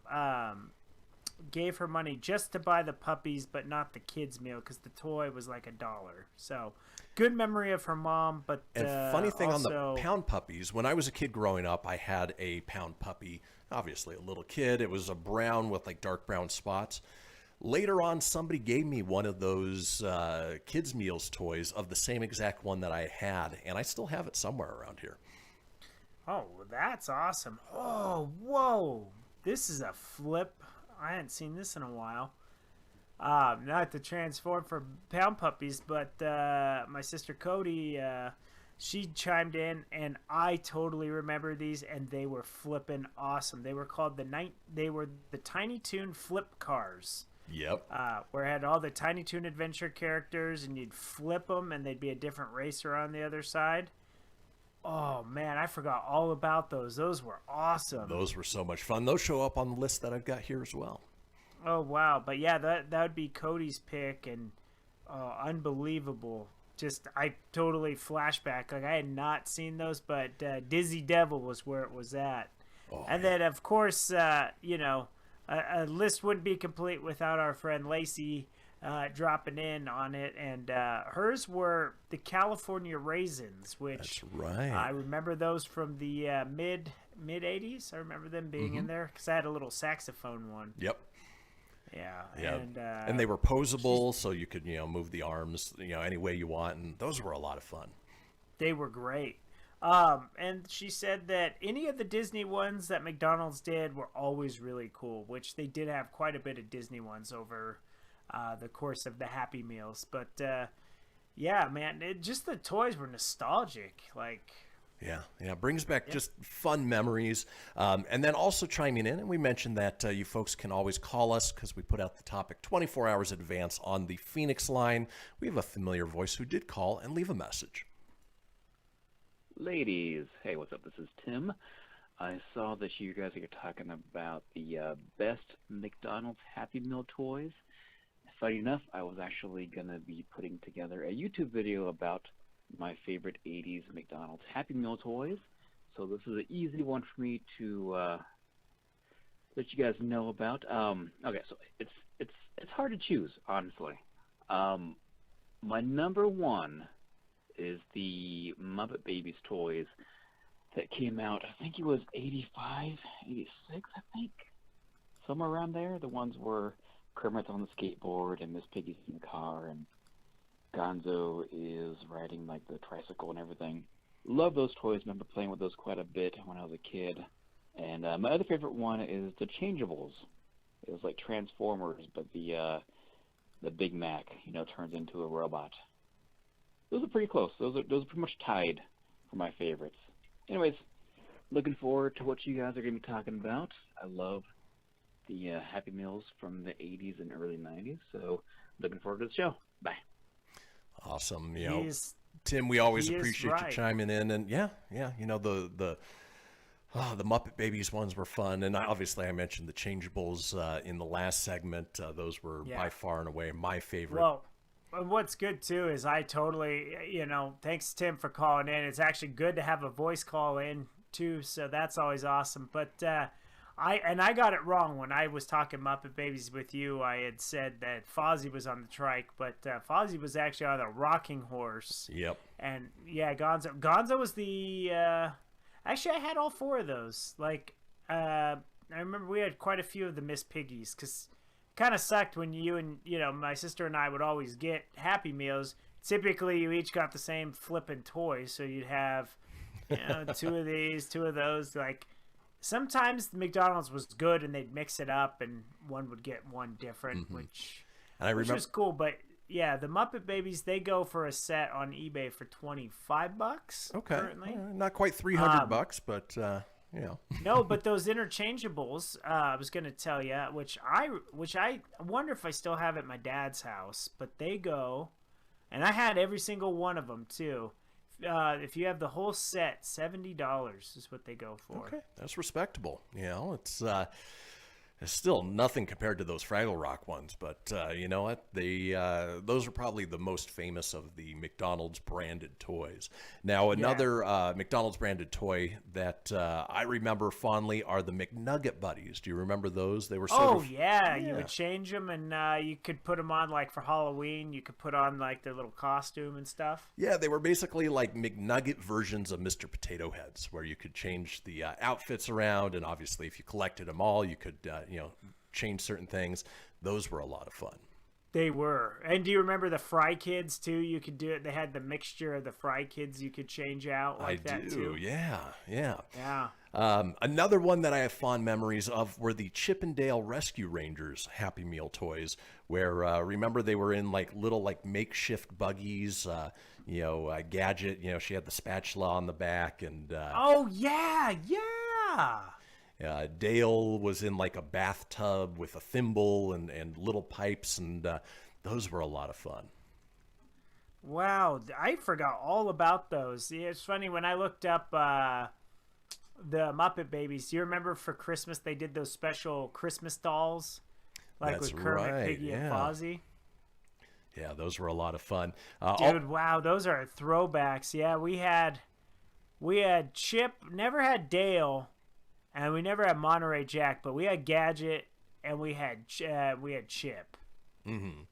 gave her money just to buy the puppies, but not the kids' meal because the toy was like $1. So good memory of her mom. But And funny thing also, on the pound puppies, when I was a kid growing up, I had a pound puppy, obviously a little kid. It was a brown with like dark brown spots. Later on, somebody gave me one of those kids' meals toys of the same exact one that I had, and I still have it somewhere around here. Oh, that's awesome. Oh, whoa. This is a flip. I hadn't seen this in a while. Not to transform for pound puppies, but my sister Cody, she chimed in, and I totally remember these, and they were flipping awesome. They were called the Tiny Toon Flip Cars. Yep. Where it had all the Tiny Toon Adventure characters, and you'd flip them, and they'd be a different racer on the other side. Oh, man, I forgot all about those. Those were awesome. Those were so much fun. Those show up on the list that I've got here as well. Oh, wow. But, yeah, that would be Cody's pick, and unbelievable. Just, I totally flashback. Like, I had not seen those, but Dizzy Devil was where it was at. Oh, and then, of course, you know, a list wouldn't be complete without our friend Lacey dropping in on it, and hers were the California Raisins, which that's right. I remember those from the mid 80s. I remember them being in there because I had a little saxophone one. Yep. Yeah. And they were posable, so you could move the arms any way you want, and those were a lot of fun. They were great. And she said that any of the Disney ones that McDonald's did were always really cool, which they did have quite a bit of Disney ones over the course of the Happy Meals. But yeah, man, just the toys were nostalgic. Like, yeah, brings back just fun memories. And then also chiming in, and we mentioned that you folks can always call us because we put out the topic 24 hours in advance on the Fenix line. We have a familiar voice who did call and leave a message. Ladies, hey, what's up? This is Tim. I saw that you guys are talking about the best McDonald's Happy Meal toys. Funny enough, I was actually going to be putting together a YouTube video about my favorite 80s McDonald's Happy Meal toys. So this is an easy one for me to let you guys know about. Okay, so it's hard to choose, honestly. My number one is the Muppet Babies toys that came out, I think it was 85, 86, I think. Somewhere around there. The ones where Kermit's on the skateboard and Miss Piggy's in the car and Gonzo is riding like the tricycle and everything. Love those toys. Remember playing with those quite a bit when I was a kid. And my other favorite one is the Changeables. It was like Transformers, but the Big Mac, turns into a robot. Those are pretty close. Those are pretty much tied for my favorites. Anyways, looking forward to what you guys are going to be talking about. I love the Happy Meals from the 80s and early 90s, so looking forward to the show. Bye. Awesome. Tim, we always appreciate you chiming in, and the Muppet Babies ones were fun, and obviously I mentioned the Changeables in the last segment. Those were by far and away my favorite. Well, what's good too is I totally, thanks Tim for calling in. It's actually good to have a voice call in too, so that's always awesome. But I got it wrong when I was talking Muppet Babies with you. I had said that Fozzie was on the trike, but Fozzie was actually on a rocking horse. Yep. And yeah, Gonzo was the. Actually, I had all four of those. Like, I remember we had quite a few of the Miss Piggies because kind of sucked when you and my sister and I would always get Happy Meals. Typically, you each got the same flippin' toy, so you'd have You know, 2 of these, 2 of those. Like, sometimes McDonald's was good and they'd mix it up and one would get one different, which was cool. But yeah, the Muppet Babies, they go for a set on eBay for $25 currently. Not quite $300, but you know. No, but those interchangeables, I was going to tell you, which I wonder if I still have at my dad's house, but they go, and I had every single one of them too. If you have the whole set, $70 is what they go for. Okay, that's respectable. You know, it's still nothing compared to those Fraggle Rock ones, but you know what? Those are probably the most famous of the McDonald's branded toys. Now, another McDonald's branded toy that I remember fondly are the McNugget Buddies. Do you remember those? They were you would change them, and you could put them on, like, for Halloween. You could put on, like, their little costume and stuff. Yeah, they were basically like McNugget versions of Mr. Potato Heads, where you could change the outfits around, and obviously if you collected them all, you could change certain things. Those were a lot of fun. They were. And do you remember the Fry Kids too? You could do it. They had the mixture of the Fry Kids you could change out like that too. Yeah. Another one that I have fond memories of were the Chip and Dale Rescue Rangers Happy Meal toys, where remember they were in like little like makeshift buggies. Gadget. She had the spatula on the back, and Dale was in like a bathtub with a thimble and little pipes, and those were a lot of fun. Wow, I forgot all about those. It's funny, when I looked up the Muppet Babies, do you remember for Christmas they did those special Christmas dolls? Like That's with Kermit, right, Piggy, and Fozzie? Yeah, those were a lot of fun. Dude, wow, those are throwbacks. Yeah, we had Chip, never had Dale. And we never had Monterey Jack, but we had Gadget, and we had Chip. Mm-hmm.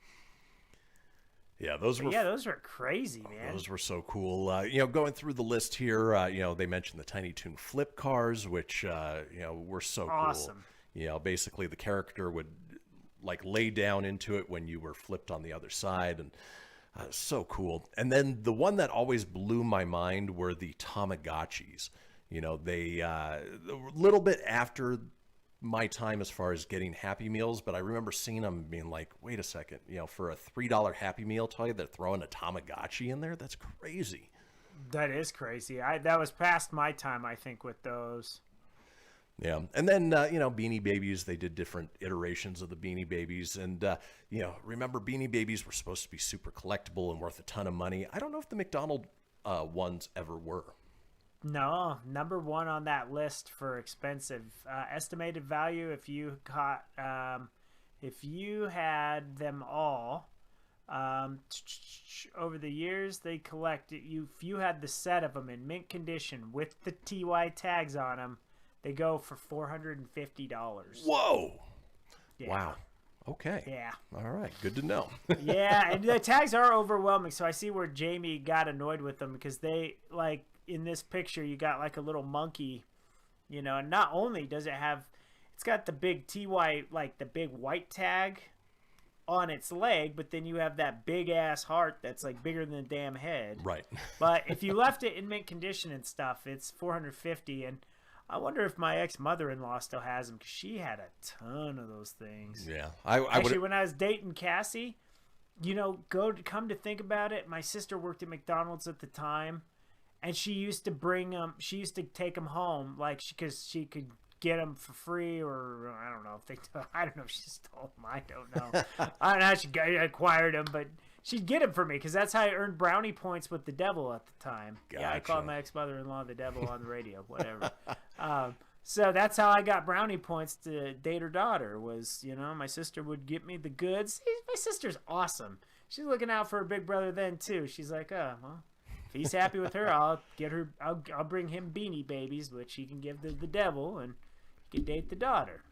Yeah, those were crazy, man. Those were so cool. Going through the list here, they mentioned the Tiny Toon flip cars, which were so awesome. Cool. Basically the character would like lay down into it when you were flipped on the other side, and so cool. And then the one that always blew my mind were the Tamagotchis. They a little bit after my time as far as getting Happy Meals, but I remember seeing them being like, wait a second, for a $3 Happy Meal toy, they're throwing a Tamagotchi in there? That's crazy. That is crazy. That was past my time, I think, with those. Yeah. And then, Beanie Babies, they did different iterations of the Beanie Babies. And, remember Beanie Babies were supposed to be super collectible and worth a ton of money. I don't know if the McDonald's ones ever were. No, number one on that list for expensive. Estimated value, if you had them all, over the years they collected. If you had the set of them in mint condition with the TY tags on them, they go for $450. Whoa! Yeah. Wow. Okay. Yeah. All right. Good to know. Yeah, and the tags are overwhelming. So I see where Jamie got annoyed with them, because they like. In this picture, you got like a little monkey, and not only does it's got the big TY, like the big white tag on its leg, but then you have that big ass heart that's like bigger than the damn head. Right. But if you left it in mint condition and stuff, it's $450. And I wonder if my ex-mother-in-law still has them, because she had a ton of those things. Yeah. Actually, when I was dating Cassie, come to think about it, my sister worked at McDonald's at the time. And she used to bring them. She used to take them home, like because she could get them for free, or I don't know if she stole them. I don't know. I don't know how she acquired them, but she'd get them for me, because that's how I earned brownie points with the devil at the time. Gotcha. Yeah, I called my ex-mother-in-law the devil on the radio, whatever. So that's how I got brownie points to date her daughter. Was my sister would get me the goods. My sister's awesome. She's looking out for her big brother then too. She's like, oh well. If he's happy with her, I'll bring him Beanie Babies, which he can give the devil, and he can date the daughter.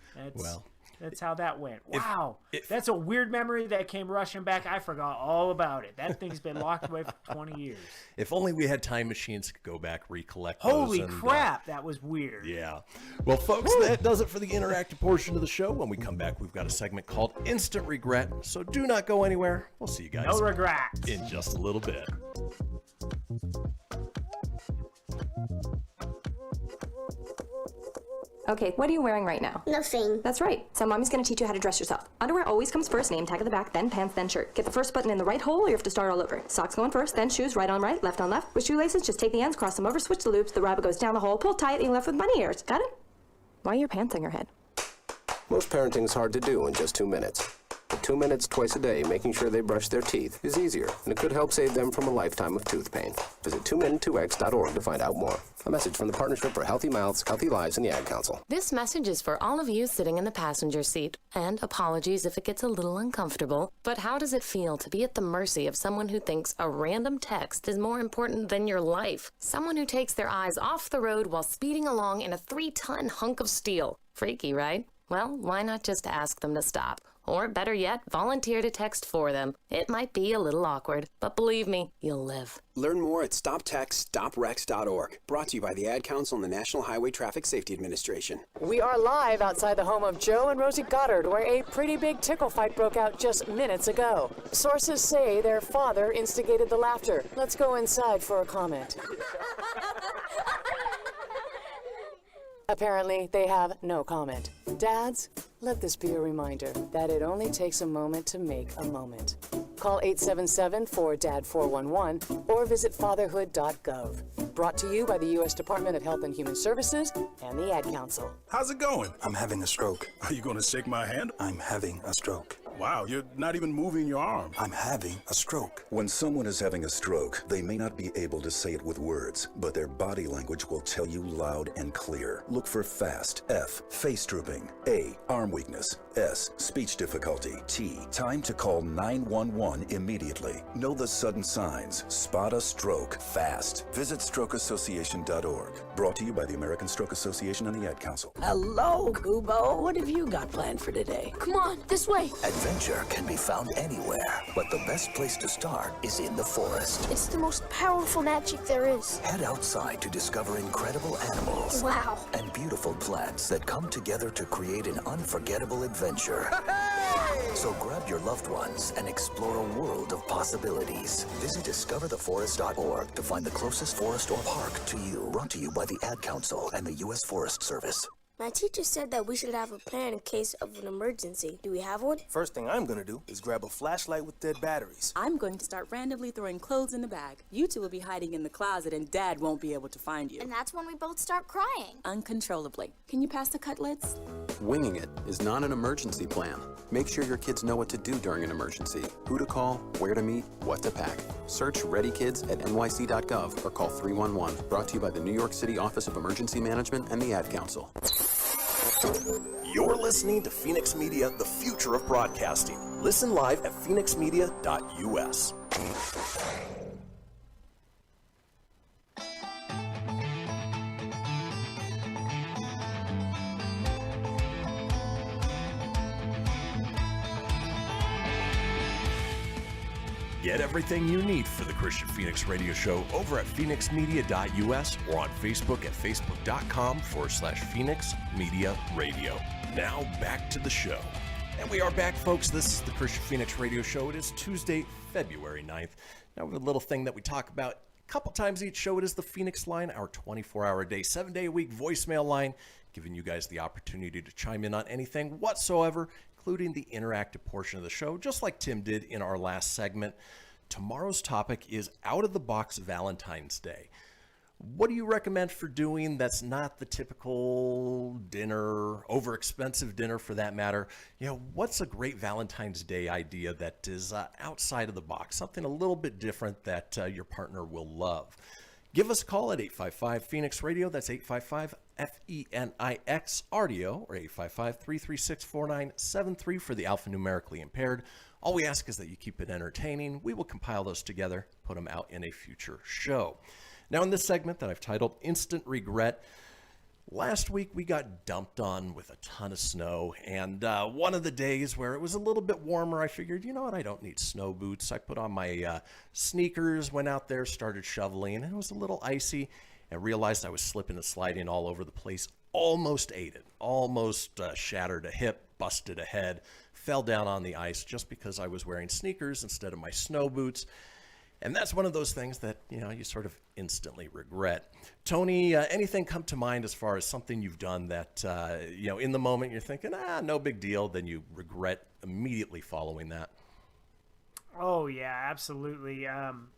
That's how that went. Wow, that's a weird memory that came rushing back. I forgot all about it. That thing's been locked away for 20 years. If only we had time machines to go back, recollect Holy those. crap, that was weird. Yeah. Well, folks, that does it for the interactive portion of the show. When we come back, we've got a segment called Instant Regret. So do not go anywhere. We'll see you guys. No regrets. In just a little bit. Okay, what are you wearing right now? Nothing. That's right. So mommy's gonna teach you how to dress yourself. Underwear always comes first, name tag at the back, then pants, then shirt. Get the first button in the right hole or you have to start all over. Socks going first, then shoes, right on right, left on left. With shoelaces, just take the ends, cross them over, switch the loops, the rabbit goes down the hole, pull tight, and you're left with bunny ears. Got it? Why are your pants on your head? Most parenting's hard to do in just 2 minutes. But 2 minutes twice a day making sure they brush their teeth is easier, and it could help save them from a lifetime of tooth pain. Visit 2min2x.org to find out more. A message from the Partnership for Healthy Mouths, Healthy Lives, and the Ad Council. This message is for all of you sitting in the passenger seat. And apologies if it gets a little uncomfortable, but how does it feel to be at the mercy of someone who thinks a random text is more important than your life? Someone who takes their eyes off the road while speeding along in a 3-ton hunk of steel. Freaky, right? Well, why not just ask them to stop? Or better yet, volunteer to text for them. It might be a little awkward, but believe me, you'll live. Learn more at StopTextStopWrecks.org. Brought to you by the Ad Council and the National Highway Traffic Safety Administration. We are live outside the home of Joe and Rosie Goddard, where a pretty big tickle fight broke out just minutes ago. Sources say their father instigated the laughter. Let's go inside for a comment. Apparently, they have no comment. Dads, let this be a reminder that it only takes a moment to make a moment. Call 877-4DAD-411 or visit fatherhood.gov. Brought to you by the U.S. Department of Health and Human Services and the Ad Council. How's it going? I'm having a stroke. Are you going to shake my hand? I'm having a stroke. Wow, you're not even moving your arm. I'm having a stroke. When someone is having a stroke, they may not be able to say it with words, but their body language will tell you loud and clear. Look for FAST. F, face drooping. A, arm weakness. S, speech difficulty. T, time to call 911 immediately. Know the sudden signs. Spot a stroke fast. Visit strokeassociation.org. Brought to you by the American Stroke Association and the Ad Council. Hello, Kubo. What have you got planned for today? Come on, this way. Adventure can be found anywhere, but the best place to start is in the forest. It's the most powerful magic there is. Head outside to discover incredible animals. Wow. And beautiful plants that come together to create an unforgettable adventure. So grab your loved ones and explore a world of possibilities. Visit discovertheforest.org to find the closest forest or park to you. Brought to you by the Ad Council and the U.S. Forest Service. My teacher said that we should have a plan in case of an emergency. Do we have one? First thing I'm gonna do is grab a flashlight with dead batteries. I'm going to start randomly throwing clothes in the bag. You two will be hiding in the closet and Dad won't be able to find you. And that's when we both start crying. Uncontrollably. Can you pass the cutlets? Winging it is not an emergency plan. Make sure your kids know what to do during an emergency, who to call, where to meet, what to pack. Search Ready Kids at nyc.gov or call 311. Brought to you by the New York City Office of Emergency Management and the Ad Council. You're listening to Fenix Media, the future of broadcasting. Listen live at phoenixmedia.us. Get everything you need for the Kristian Fenix radio show over at phoenixmedia.us or on Facebook at facebook.com/Fenix Media Radio. Now back to the show. And we are back, folks. This is the Kristian Fenix radio show. It is Tuesday, February 9th. Now we have a little thing that we talk about a couple times each show. It is the Fenix Line, our 24-hour-a-day, 7-day-a-week voicemail line, giving you guys the opportunity to chime in on anything whatsoever, including the interactive portion of the show, just like Tim did in our last segment. Tomorrow's topic is out-of-the-box Valentine's Day. What do you recommend for doing that's not the typical dinner, over-expensive dinner for that matter? You know, what's a great Valentine's Day idea that is outside of the box, something a little bit different that your partner will love? Give us a call at 855-PHOENIX-RADIO. That's 855-FENIX-RADIO or 855-336-4973 for the alphanumerically impaired. All we ask is that you keep it entertaining. We will compile those together, put them out in a future show. Now, in this segment that I've titled Instant Regret, last week we got dumped on with a ton of snow, and one of the days where it was a little bit warmer, I figured, you know what, I don't need snow boots. I put on my sneakers, went out there, started shoveling, and it was a little icy, and realized I was slipping and sliding all over the place. Almost ate it, almost shattered a hip, busted a head, fell down on the ice just because I was wearing sneakers instead of my snow boots. And that's one of those things that, you sort of instantly regret. Tony, anything come to mind as far as something you've done that, in the moment you're thinking, no big deal, then you regret immediately following that? Oh, yeah, absolutely.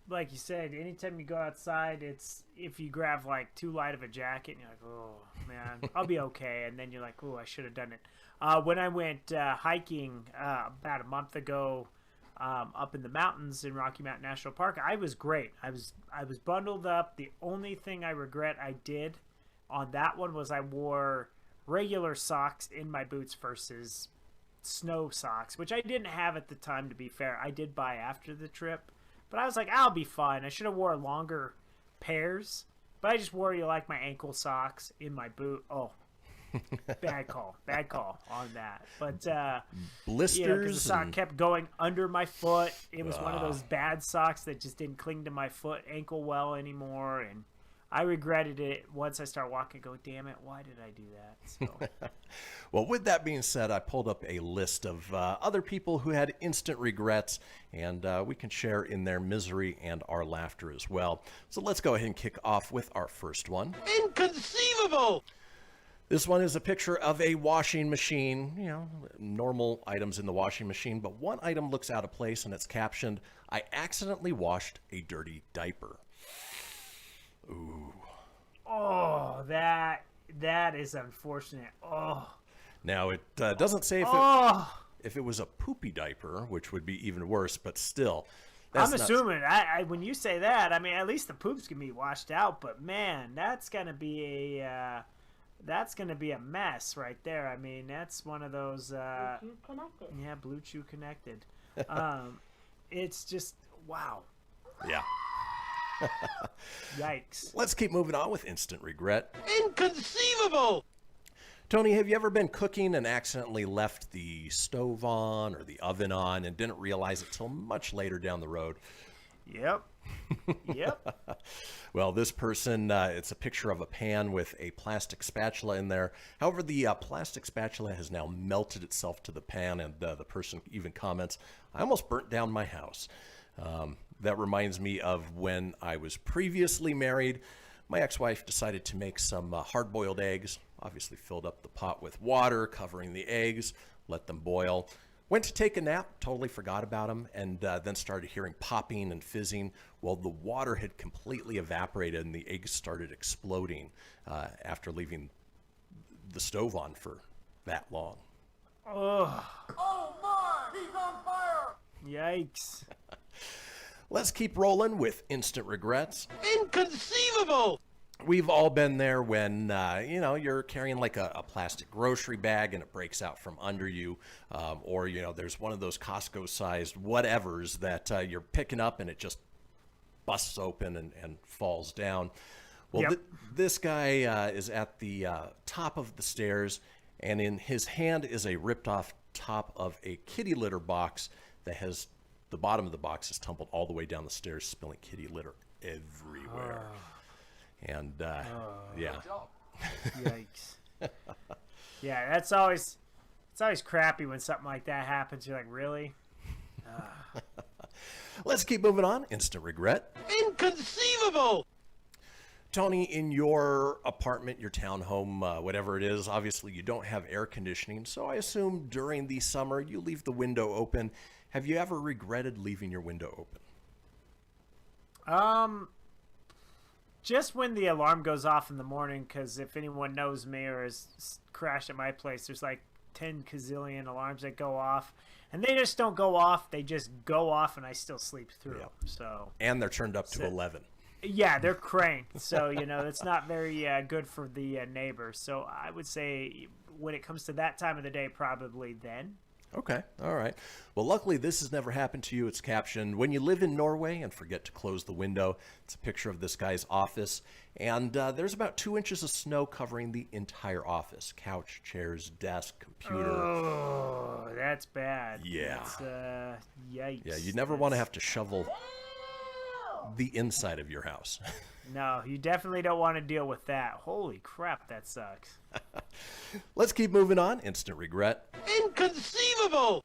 Like you said, anytime you go outside, it's if you grab like too light of a jacket and you're like, oh, man, I'll be okay. And then you're like, oh, I should have done it. When I went hiking about a month ago, up in the mountains in Rocky Mountain National Park, I was great. I was bundled up. The only thing I regret I did on that one was I wore regular socks in my boots versus snow socks, which I didn't have at the time, to be fair. I did buy after the trip, but I was like, I'll be fine. I should have wore longer pairs, but I just wore my ankle socks in my boot. Oh, bad call on that. But blisters, because the sock kept going under my foot. It was one of those bad socks that just didn't cling to my ankle well anymore, and I regretted it once I started walking. Go, damn it, why did I do that? So. Well, with that being said, I pulled up a list of other people who had instant regrets, and we can share in their misery and our laughter as well. So let's go ahead and kick off with our first one. Inconceivable! This one is a picture of a washing machine, normal items in the washing machine, but one item looks out of place and it's captioned, "I accidentally washed a dirty diaper." Ooh. Oh, that is unfortunate. Oh. Now, it doesn't say if it was a poopy diaper, which would be even worse, but still. I'm assuming, when you say that, I mean, at least the poops can be washed out, but man, that's going to be a mess right there. I mean, that's one of those Bluetooth connected. Yeah, Bluetooth connected. It's just wow. Yeah. Yikes. Let's keep moving on with instant regret. Inconceivable! Tony, have you ever been cooking and accidentally left the stove on or the oven on and didn't realize it till much later down the road? Yep. Yep. Well, this person, it's a picture of a pan with a plastic spatula in there. However, the plastic spatula has now melted itself to the pan, and the person even comments, "I almost burnt down my house." That reminds me of when I was previously married. My ex-wife decided to make some hard-boiled eggs, obviously filled up the pot with water, covering the eggs, let them boil. Went to take a nap, totally forgot about them, and then started hearing popping and fizzing. Well, the water had completely evaporated and the eggs started exploding after leaving the stove on for that long. Oh. Oh my, he's on fire! Yikes. Let's keep rolling with instant regrets. Inconceivable! We've all been there when, you're carrying like a plastic grocery bag and it breaks out from under you. Or, there's one of those Costco-sized whatevers that you're picking up and it just busts open and falls down. Well, Yep. This guy is at the top of the stairs, and in his hand is a ripped-off top of a kitty litter box that has the bottom of the box is tumbled all the way down the stairs, spilling kitty litter everywhere. And, yeah. Yikes. Yeah, it's always crappy when something like that happens. You're like, really? Let's keep moving on. Instant regret. Inconceivable! Tony, in your apartment, your townhome, whatever it is, obviously you don't have air conditioning, so I assume during the summer you leave the window open. Have you ever regretted leaving your window open? Just when the alarm goes off in the morning, because if anyone knows me or has crashed at my place, there's like 10 gazillion alarms that go off, and they just don't go off. They just go off, and I still sleep through. Yep. So. And they're turned up to 11. Yeah, they're cranked, so it's not very good for the neighbors. So I would say when it comes to that time of the day, probably then. Okay, all right. Well, luckily this has never happened to you. It's captioned, "When you live in Norway and forget to close the window." It's a picture of this guy's office, and there's about 2 inches of snow covering the entire office. Couch, chairs, desk, computer. Oh, that's bad. Yeah. That's, yikes. Yeah, you never want to have to shovel the inside of your house. No, you definitely don't want to deal with that. Holy crap, that sucks. Let's keep moving on. Instant regret. Inconceivable!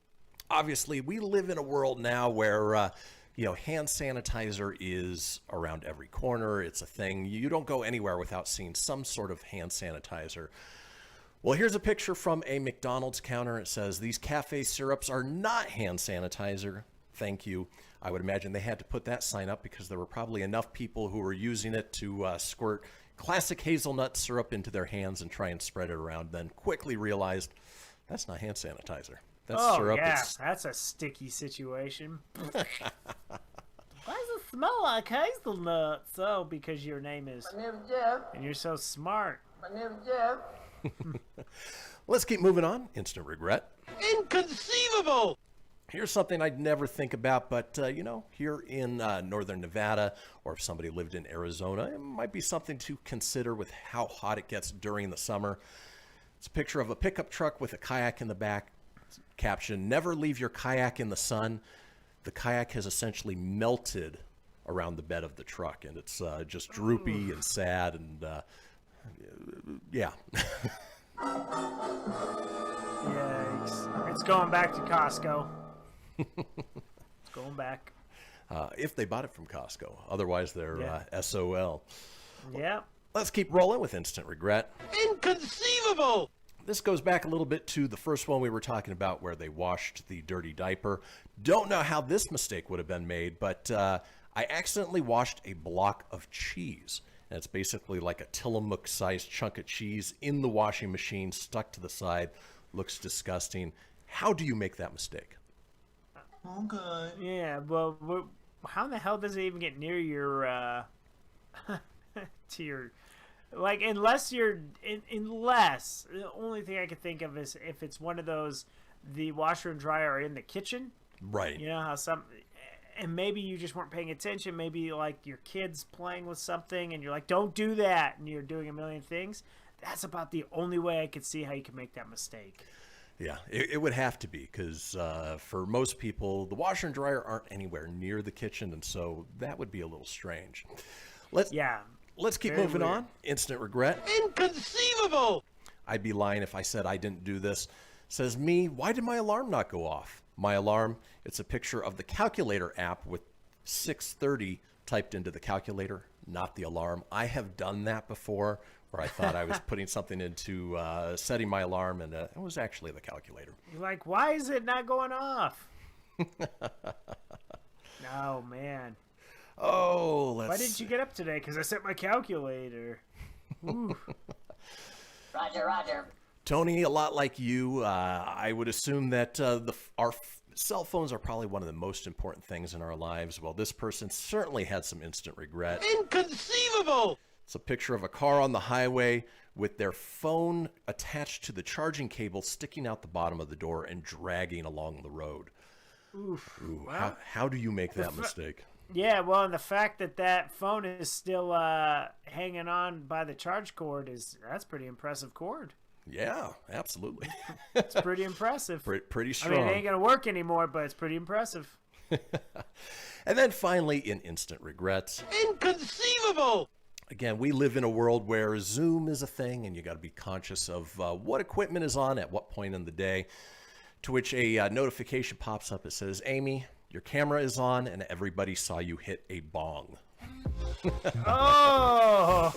Obviously, we live in a world now where You know, hand sanitizer is around every corner. It's a thing. You don't go anywhere without seeing some sort of hand sanitizer. Well, here's a picture from a McDonald's counter. It says, "These cafe syrups are not hand sanitizer. Thank you." I would imagine they had to put that sign up because there were probably enough people who were using it to squirt classic hazelnut syrup into their hands and try and spread it around, then quickly realized that's not hand sanitizer. That's syrup. Yeah, that's a sticky situation. Why does it smell like hazelnuts? Oh, because your name is... My name's Jeff. And you're so smart. My name's Jeff. Let's keep moving on. Instant regret. Inconceivable! Here's something I'd never think about, but, you know, here in northern Nevada, or if somebody lived in Arizona, it might be something to consider with how hot it gets during the summer. It's a picture of a pickup truck with a kayak in the back. Caption, "Never leave your kayak in the sun." The kayak has essentially melted around the bed of the truck, and it's just droopy and sad, and yeah. Yikes. It's going back to Costco. It's going back. If they bought it from Costco. Otherwise, they're SOL. Yeah. Let's keep rolling with instant regret. Inconceivable! This goes back a little bit to the first one we were talking about where they washed the dirty diaper. Don't know how this mistake would have been made, but I accidentally washed a block of cheese. And it's basically like a Tillamook-sized chunk of cheese in the washing machine, stuck to the side. Looks disgusting. How do you make that mistake? Okay. Yeah, well, how the hell does it even get near your, to your, like, unless the only thing I could think of is if it's one of those, the washer and dryer are in the kitchen. Right. You know how and maybe you just weren't paying attention. Maybe, like, your kid's playing with something, and you're like, don't do that, and you're doing a million things. That's about the only way I could see how you can make that mistake. Yeah, it would have to be, because for most people, the washer and dryer aren't anywhere near the kitchen, and so that would be a little strange. Let's keep moving on. Instant regret. Inconceivable! I'd be lying if I said I didn't do this. Says me, why did my alarm not go off? My alarm, it's a picture of the calculator app with 6:30 typed into the calculator, not the alarm. I have done that before, where I thought I was putting something into setting my alarm, and it was actually the calculator. You're like, why is it not going off? Oh, man. Oh, Why didn't you get up today? Because I set my calculator. Ooh. Roger, roger. Tony, a lot like you, I would assume that our cell phones are probably one of the most important things in our lives. Well, this person certainly had some instant regret. Inconceivable! It's a picture of a car on the highway with their phone attached to the charging cable sticking out the bottom of the door and dragging along the road. Oof. Ooh, how do you make that mistake? Yeah, well, and the fact that that phone is still hanging on by the charge cord that's pretty impressive cord. Yeah, absolutely. It's pretty impressive. Pretty strong. I mean, it ain't going to work anymore, but it's pretty impressive. And then finally, in instant regrets. Inconceivable! Again, we live in a world where Zoom is a thing, and you got to be conscious of what equipment is on at what point in the day. To which a notification pops up. It says, "Amy, your camera is on, and everybody saw you hit a bong." Oh,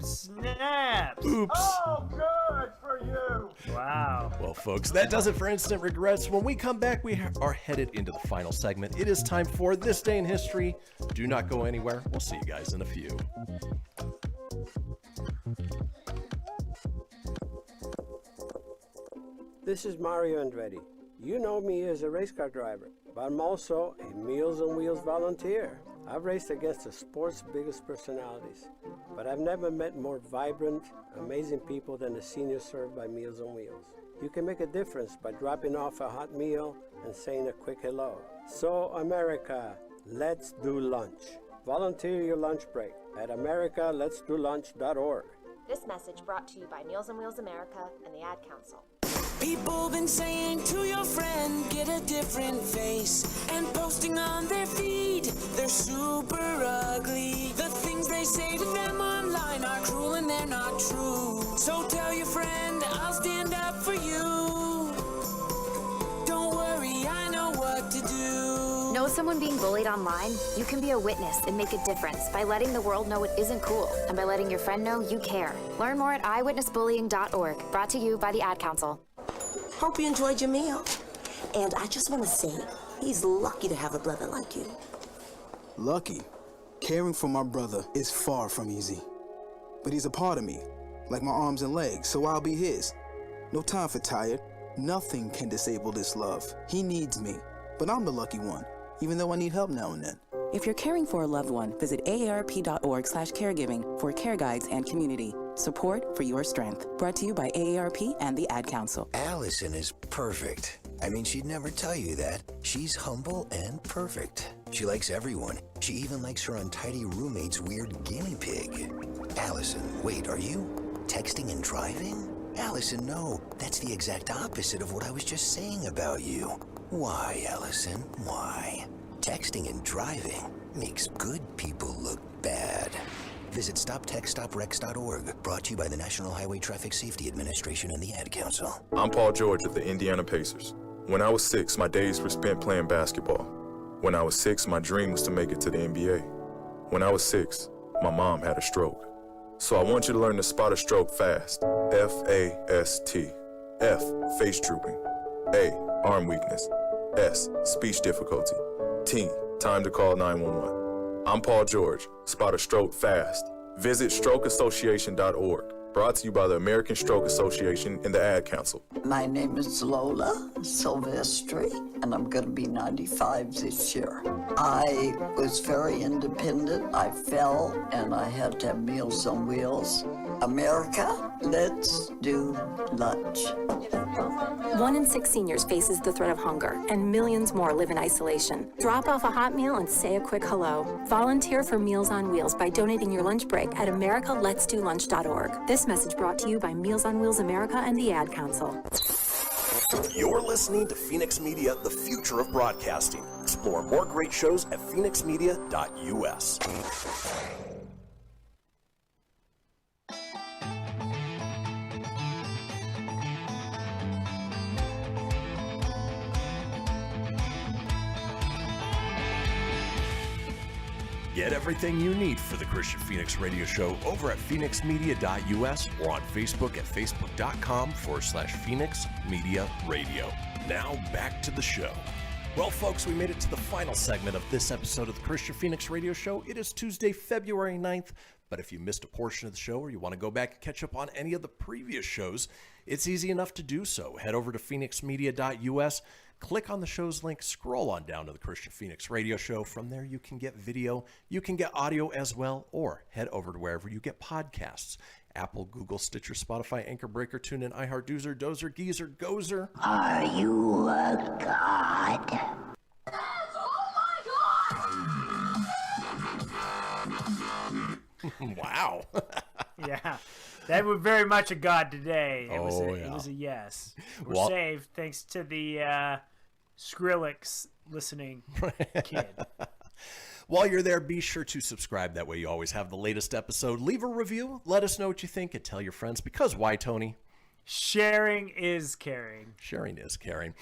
snap! Oops. Oh, good for you! Wow. Well, folks, that does it for Instant Regrets. When we come back, we are headed into the final segment. It is time for This Day in History. Do not go anywhere. We'll see you guys in a few. This is Mario Andretti. You know me as a race car driver, but I'm also a Meals on Wheels volunteer. I've raced against the sport's biggest personalities, but I've never met more vibrant, amazing people than the seniors served by Meals on Wheels. You can make a difference by dropping off a hot meal and saying a quick hello. So, America, let's do lunch. Volunteer your lunch break at americaletsdolunch.org. This message brought to you by Meals on Wheels America and the Ad Council. People been saying to your friend, get a different face, and posting on their feed, they're super ugly. The things they say to them online are cruel and they're not true. So tell your friend, I'll stand up for you. Don't worry, I know what to do. No someone being bullied online? You can be a witness and make a difference by letting the world know it isn't cool and by letting your friend know you care. Learn more at eyewitnessbullying.org. Brought to you by the Ad Council. Hope you enjoyed your meal. And I just want to say, he's lucky to have a brother like you. Lucky? Caring for my brother is far from easy. But he's a part of me, like my arms and legs, so I'll be his. No time for tired. Nothing can disable this love. He needs me, but I'm the lucky one, even though I need help now and then. If you're caring for a loved one, visit aarp.org/caregiving for care guides and community. Support for your strength. Brought to you by AARP and the Ad Council. Allison is perfect. I mean, she'd never tell you that. She's humble and perfect. She likes everyone. She even likes her untidy roommate's weird guinea pig. Allison, wait, are you texting and driving? Allison, no. That's the exact opposite of what I was just saying about you. Why, Allison? Why? Texting and driving makes good people look bad. Visit StopTextStopWrecks.org, brought to you by the National Highway Traffic Safety Administration and the Ad Council. I'm Paul George of the Indiana Pacers. When I was 6, my days were spent playing basketball. When I was 6, my dream was to make it to the NBA. When I was 6, my mom had a stroke. So I want you to learn to spot a stroke fast. F-A-S-T. F, face drooping. A, arm weakness. S, speech difficulty. T, time to call 911. I'm Paul George. Spot a stroke fast. Visit strokeassociation.org. Brought to you by the American Stroke Association and the Ad Council. My name is Lola Silvestri, and I'm going to be 95 this year. I was very independent. I fell, and I had to have Meals on Wheels. America, let's do lunch. 1 in 6 seniors faces the threat of hunger, and millions more live in isolation. Drop off a hot meal and say a quick hello. Volunteer for Meals on Wheels by donating your lunch break at americaletsdolunch.org. This message brought to you by Meals on Wheels America and the Ad Council. You're listening to Fenix Media, the future of broadcasting. Explore more great shows at phoenixmedia.us. Get everything you need for the Kristian Fenix radio show over at phoenixmedia.us or on Facebook at facebook.com/Fenix Media Radio. Now back to the show. Well, folks, we made it to the final segment of this episode of the Kristian Fenix radio show. It is Tuesday, February 9th, but if you missed a portion of the show or you want to go back and catch up on any of the previous shows, it's easy enough to do so. Head over to phoenixmedia.us. Click on the show's link, scroll on down to the Kristian Fenix radio show. From there, you can get video, you can get audio as well, or head over to wherever you get podcasts. Apple, Google, Stitcher, Spotify, Anchor, Breaker, TuneIn, iHeart, Doozer, Dozer, Geezer, Gozer. Are you a god? Wow. Yeah. That was very much a god today. It was a yes. We're Well- saved thanks to the Skrillex listening kid. While you're there, be sure to subscribe. That way you always have the latest episode. Leave a review. Let us know what you think and tell your friends. Because why, Tony? Sharing is caring. Sharing is caring.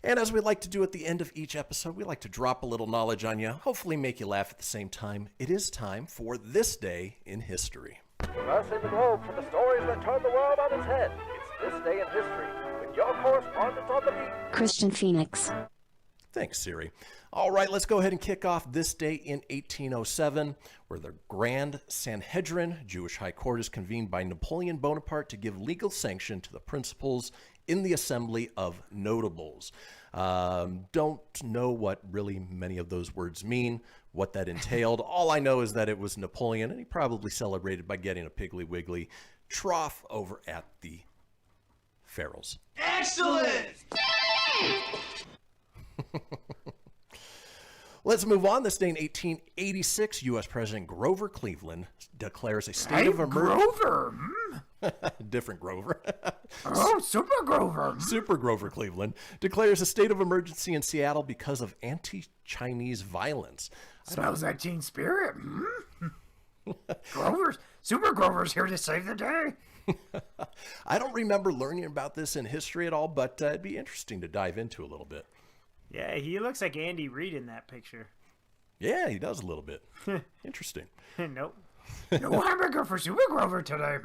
And as we like to do at the end of each episode, we like to drop a little knowledge on you, hopefully make you laugh at the same time. It is time for This Day in History. Crossing the globe for the stories that turn the world on its head. It's This Day in History with your correspondent on the beat, Kristian Fenix. Thanks, Siri. All right, let's go ahead and kick off this day in 1807, where the Grand Sanhedrin, Jewish High Court, is convened by Napoleon Bonaparte to give legal sanction to the principles in the Assembly of Notables. Don't know what really many of those words mean, what that entailed. All I know is that it was Napoleon, and he probably celebrated by getting a Piggly Wiggly trough over at the Farrells. Excellent! Let's move on. This day in 1886, U.S. President Grover Cleveland declares a state of emergency. Grover. Different Grover. Oh, Super Grover. Super Grover Cleveland declares a state of emergency in Seattle because of anti-Chinese violence. Smells like teen spirit. Super Grover's here to save the day. I don't remember learning about this in history at all, but it'd be interesting to dive into a little bit. Yeah, he looks like Andy Reid in that picture. Yeah, he does a little bit. Interesting. Nope. No hamburger for Super Grover today.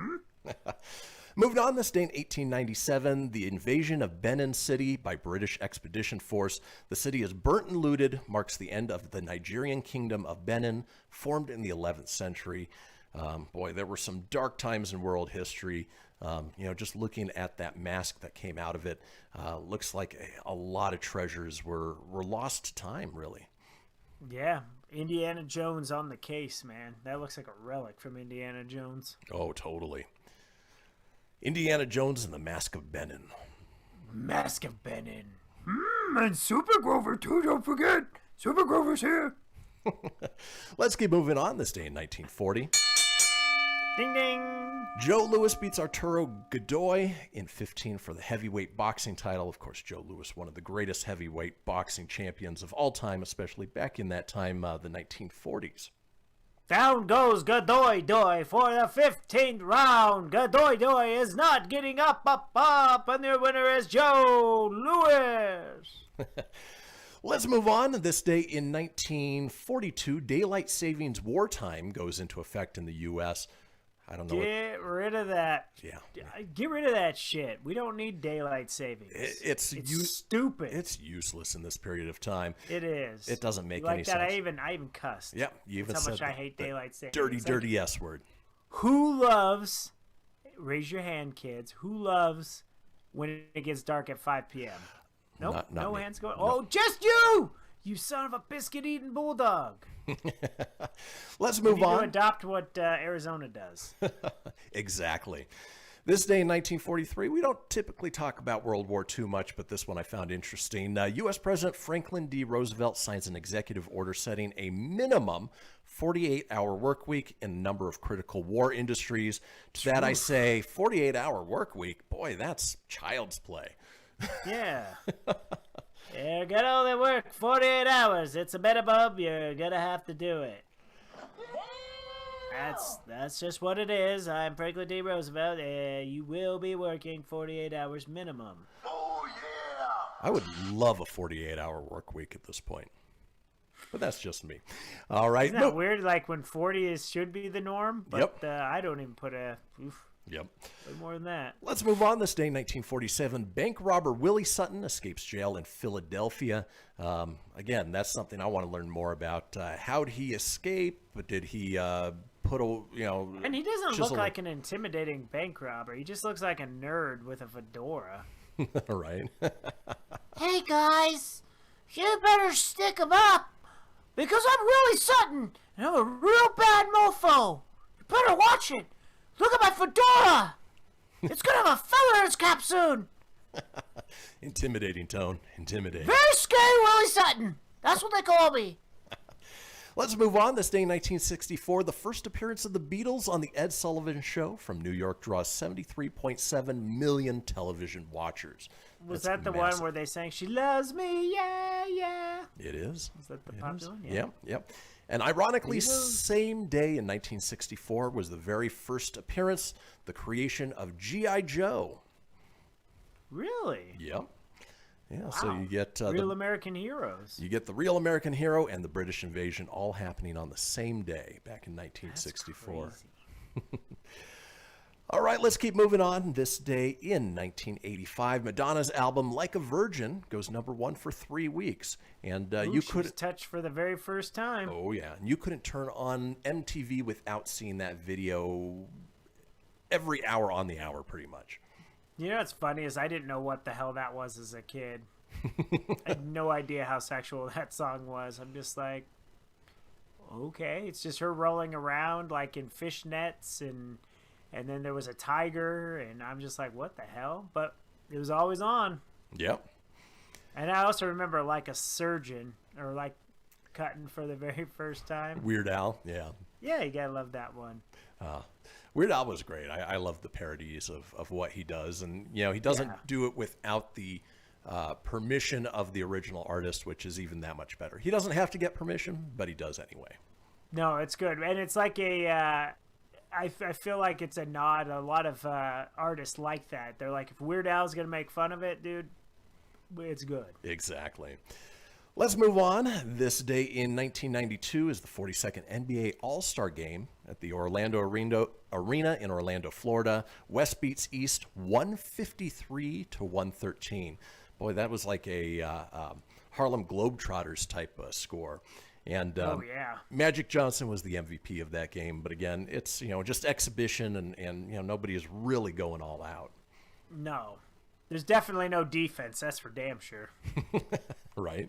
Moving on, this day in 1897, the invasion of Benin City by British Expedition Force. The city is burnt and looted, marks the end of the Nigerian kingdom of Benin, formed in the 11th century. Boy, there were some dark times in world history. Just looking at that mask that came out of it, looks like a lot of treasures were lost to time, really. Yeah, Indiana Jones on the case, man. That looks like a relic from Indiana Jones. Oh, totally. Indiana Jones and the Mask of Benin. Mask of Benin. And Super Grover, too, don't forget. Super Grover's here. Let's keep moving on. This day in 1940. Ding, ding. Joe Louis beats Arturo Godoy in 15 for the heavyweight boxing title. Of course, Joe Louis, one of the greatest heavyweight boxing champions of all time, especially back in that time, the 1940s. Down goes Godoy Doy for the 15th round. Godoy Doy is not getting up, and their winner is Joe Louis. Let's move on. This day in 1942, daylight savings wartime goes into effect in the U.S. I don't know. Get rid of that. Yeah. Get rid of that shit. We don't need daylight savings. It's stupid. It's useless in this period of time. It is. It doesn't make like any that, sense. I even cussed. Yeah, you even That's how much said I hate daylight savings. Dirty S word. Who loves, raise your hand, kids, who loves when it gets dark at 5 p.m.? Nope, Not no me. hands going. No. Oh, just you! You son of a biscuit-eating bulldog. Let's move we need on. to adopt what Arizona does. Exactly. This day in 1943, we don't typically talk about World War II much, but this one I found interesting. U.S. President Franklin D. Roosevelt signs an executive order setting a minimum 48-hour work week in a number of critical war industries. To that I say, 48-hour work week, boy, that's child's play. Yeah. Yeah, get all the work, 48 hours. It's a minimum. You're going to have to do it. That's just what it is. I'm Franklin D. Roosevelt. You will be working 48 hours minimum. I would love a 48-hour work week at this point. But that's just me. All right. Isn't that weird? Like when 40 should be the norm? But Yep. I don't even put a... Oof. Yep. Way more than that. Let's move on. This day, 1947, bank robber Willie Sutton escapes jail in Philadelphia. Again, that's something I want to learn more about. How did he escape? But did he put a, And he doesn't look chisel- like an intimidating bank robber. He just looks like a nerd with a fedora. Right. Hey guys, you better stick 'em up, because I'm Willie Sutton, and I'm a real bad mofo. You better watch it. Look at my fedora. It's gonna have a feather in its cap soon. Intimidating tone. Intimidating. Very scary Willie Sutton. That's what they call me. Let's move on. This day in 1964, the first appearance of the Beatles on the Ed Sullivan Show from New York draws 73.7 million television watchers. Was That's that the massive. one where they sang, "She loves me, yeah, yeah"? It is. Is that the It popular one? is. Yep, yep. And ironically, Beatles. same day in 1964 was the very first appearance, the creation of G.I. Joe. Really? Yep. Yeah, so you get Real American heroes. you get the real American hero and the British invasion all happening on the same day back in 1964. All right, let's keep moving on. This day in 1985, Madonna's album "Like a Virgin" goes #1 for 3 weeks, and Ooh, you she could was touched for the very first time. Oh yeah, and you couldn't turn on MTV without seeing that video every hour on the hour, pretty much. You know what's funny is I didn't know what the hell that was as a kid. I had no idea how sexual that song was. I'm just like, okay, it's just her rolling around like in fishnets, and then there was a tiger, and I'm just like, what the hell? But it was always on. Yep. And I also remember like a surgeon or like cutting for the very first time. Weird Al, yeah. Yeah, you gotta love that one. Weird Al was great. I love the parodies of what he does, and he doesn't do it without the permission of the original artist, which is even that much better. He doesn't have to get permission, but he does anyway. No, it's good, and it's like a. I feel like it's a nod. A lot of artists like that. They're like, if Weird Al's gonna make fun of it, dude, it's good. Exactly. Let's move on. This day in 1992 is the 42nd NBA All-Star Game at the Orlando Arena in Orlando, Florida. West beats East 153-113. Boy, that was like a Harlem Globetrotters type score. And Magic Johnson was the MVP of that game. But again, it's just exhibition, and nobody is really going all out. No, there's definitely no defense. That's for damn sure. Right.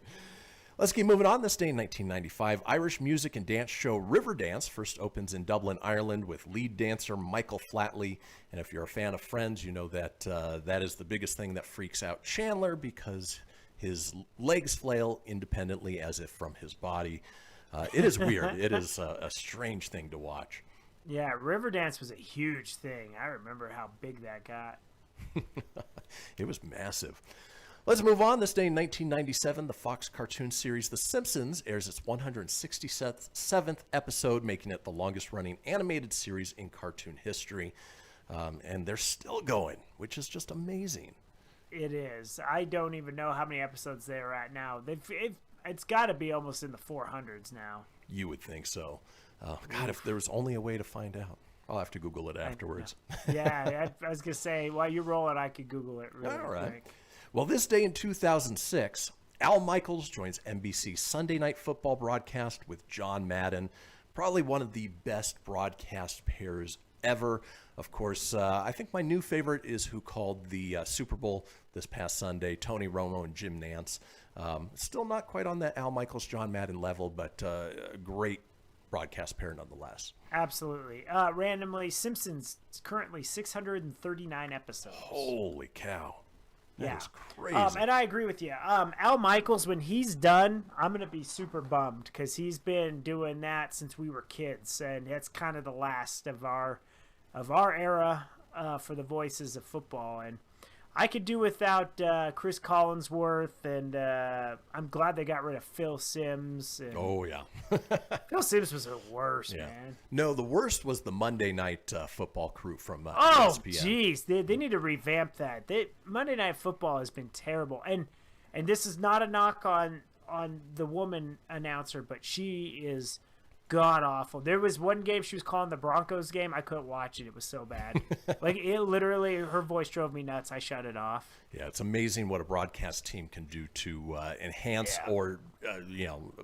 Let's keep moving on. This day in 1995, Irish music and dance show Riverdance first opens in Dublin, Ireland, with lead dancer Michael Flatley. And if you're a fan of Friends, you know that that is the biggest thing that freaks out Chandler, because his legs flail independently as if from his body. It is weird. It is a strange thing to watch. Yeah, Riverdance was a huge thing. I remember how big that got. It was massive. Let's move on. This day in 1997, the Fox cartoon series The Simpsons airs its 167th episode, making it the longest-running animated series in cartoon history. And they're still going, which is just amazing. It is. I don't even know how many episodes they're at now. It's got to be almost in the 400s now. You would think so. God, if there was only a way to find out. I'll have to Google it afterwards. Yeah, I was going to say, while you roll it, I could Google it really quick. Well, this day in 2006, Al Michaels joins NBC Sunday Night Football broadcast with John Madden. Probably one of the best broadcast pairs ever. Of course, I think my new favorite is who called the Super Bowl this past Sunday, Tony Romo and Jim Nantz. Still not quite on that Al Michaels, John Madden level, but a great broadcast pair nonetheless. Absolutely. Randomly, Simpsons is currently 639 episodes. Holy cow. That is crazy. And I agree with you. Al Michaels, when he's done, I'm going to be super bummed, because he's been doing that since we were kids, and that's kind of the last of our era for the voices of football. And I could do without Chris Collinsworth, and I'm glad they got rid of Phil Simms. And oh, yeah. Phil Simms was the worst, man. No, the worst was the Monday Night Football crew from oh, ESPN. Jeez. They need to revamp that. Monday Night Football has been terrible. And this is not a knock on the woman announcer, but she is god-awful. There was one game she was calling the Broncos game. I couldn't watch it. It was so bad. Like, it literally, her voice drove me nuts. I shut it off. Yeah, it's amazing what a broadcast team can do to enhance or,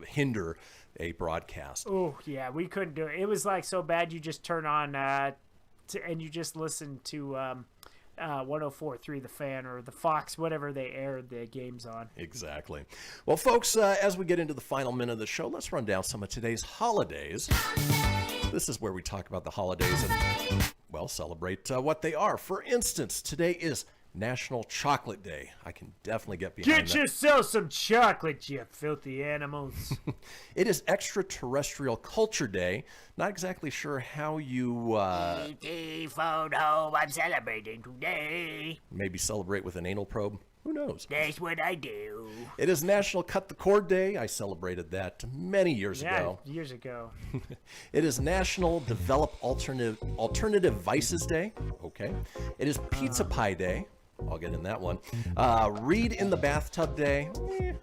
hinder a broadcast. Oh, yeah, we couldn't do it. It was, like, so bad you just turn on and you just listen to 104.3 The Fan or the Fox, whatever they aired the games on. Exactly. Well, folks, as we get into the final minute of the show, let's run down some of today's holidays. This is where we talk about the holidays and, well, celebrate what they are. For instance, today is National Chocolate Day. I can definitely get behind that. Get yourself some chocolate, you filthy animals. It is Extraterrestrial Culture Day. Not exactly sure how you... phone home, I'm celebrating today. Maybe celebrate with an anal probe. Who knows? That's what I do. It is National Cut the Cord Day. I celebrated that many years ago. Years ago. It is National Develop Alternative Vices Day. Okay. It is Pizza Pie Day. I'll get in that one. Read in the Bathtub Day.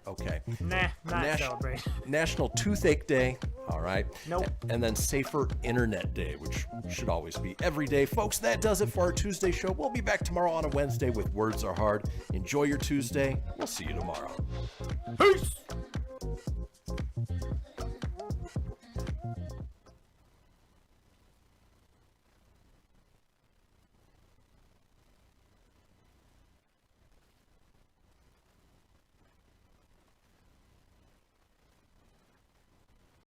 Okay. Nah, not celebrate. National Toothache Day. All right. Nope. And then Safer Internet Day, which should always be every day. Folks, that does it for our Tuesday show. We'll be back tomorrow on a Wednesday with Words Are Hard. Enjoy your Tuesday. We'll see you tomorrow. Peace!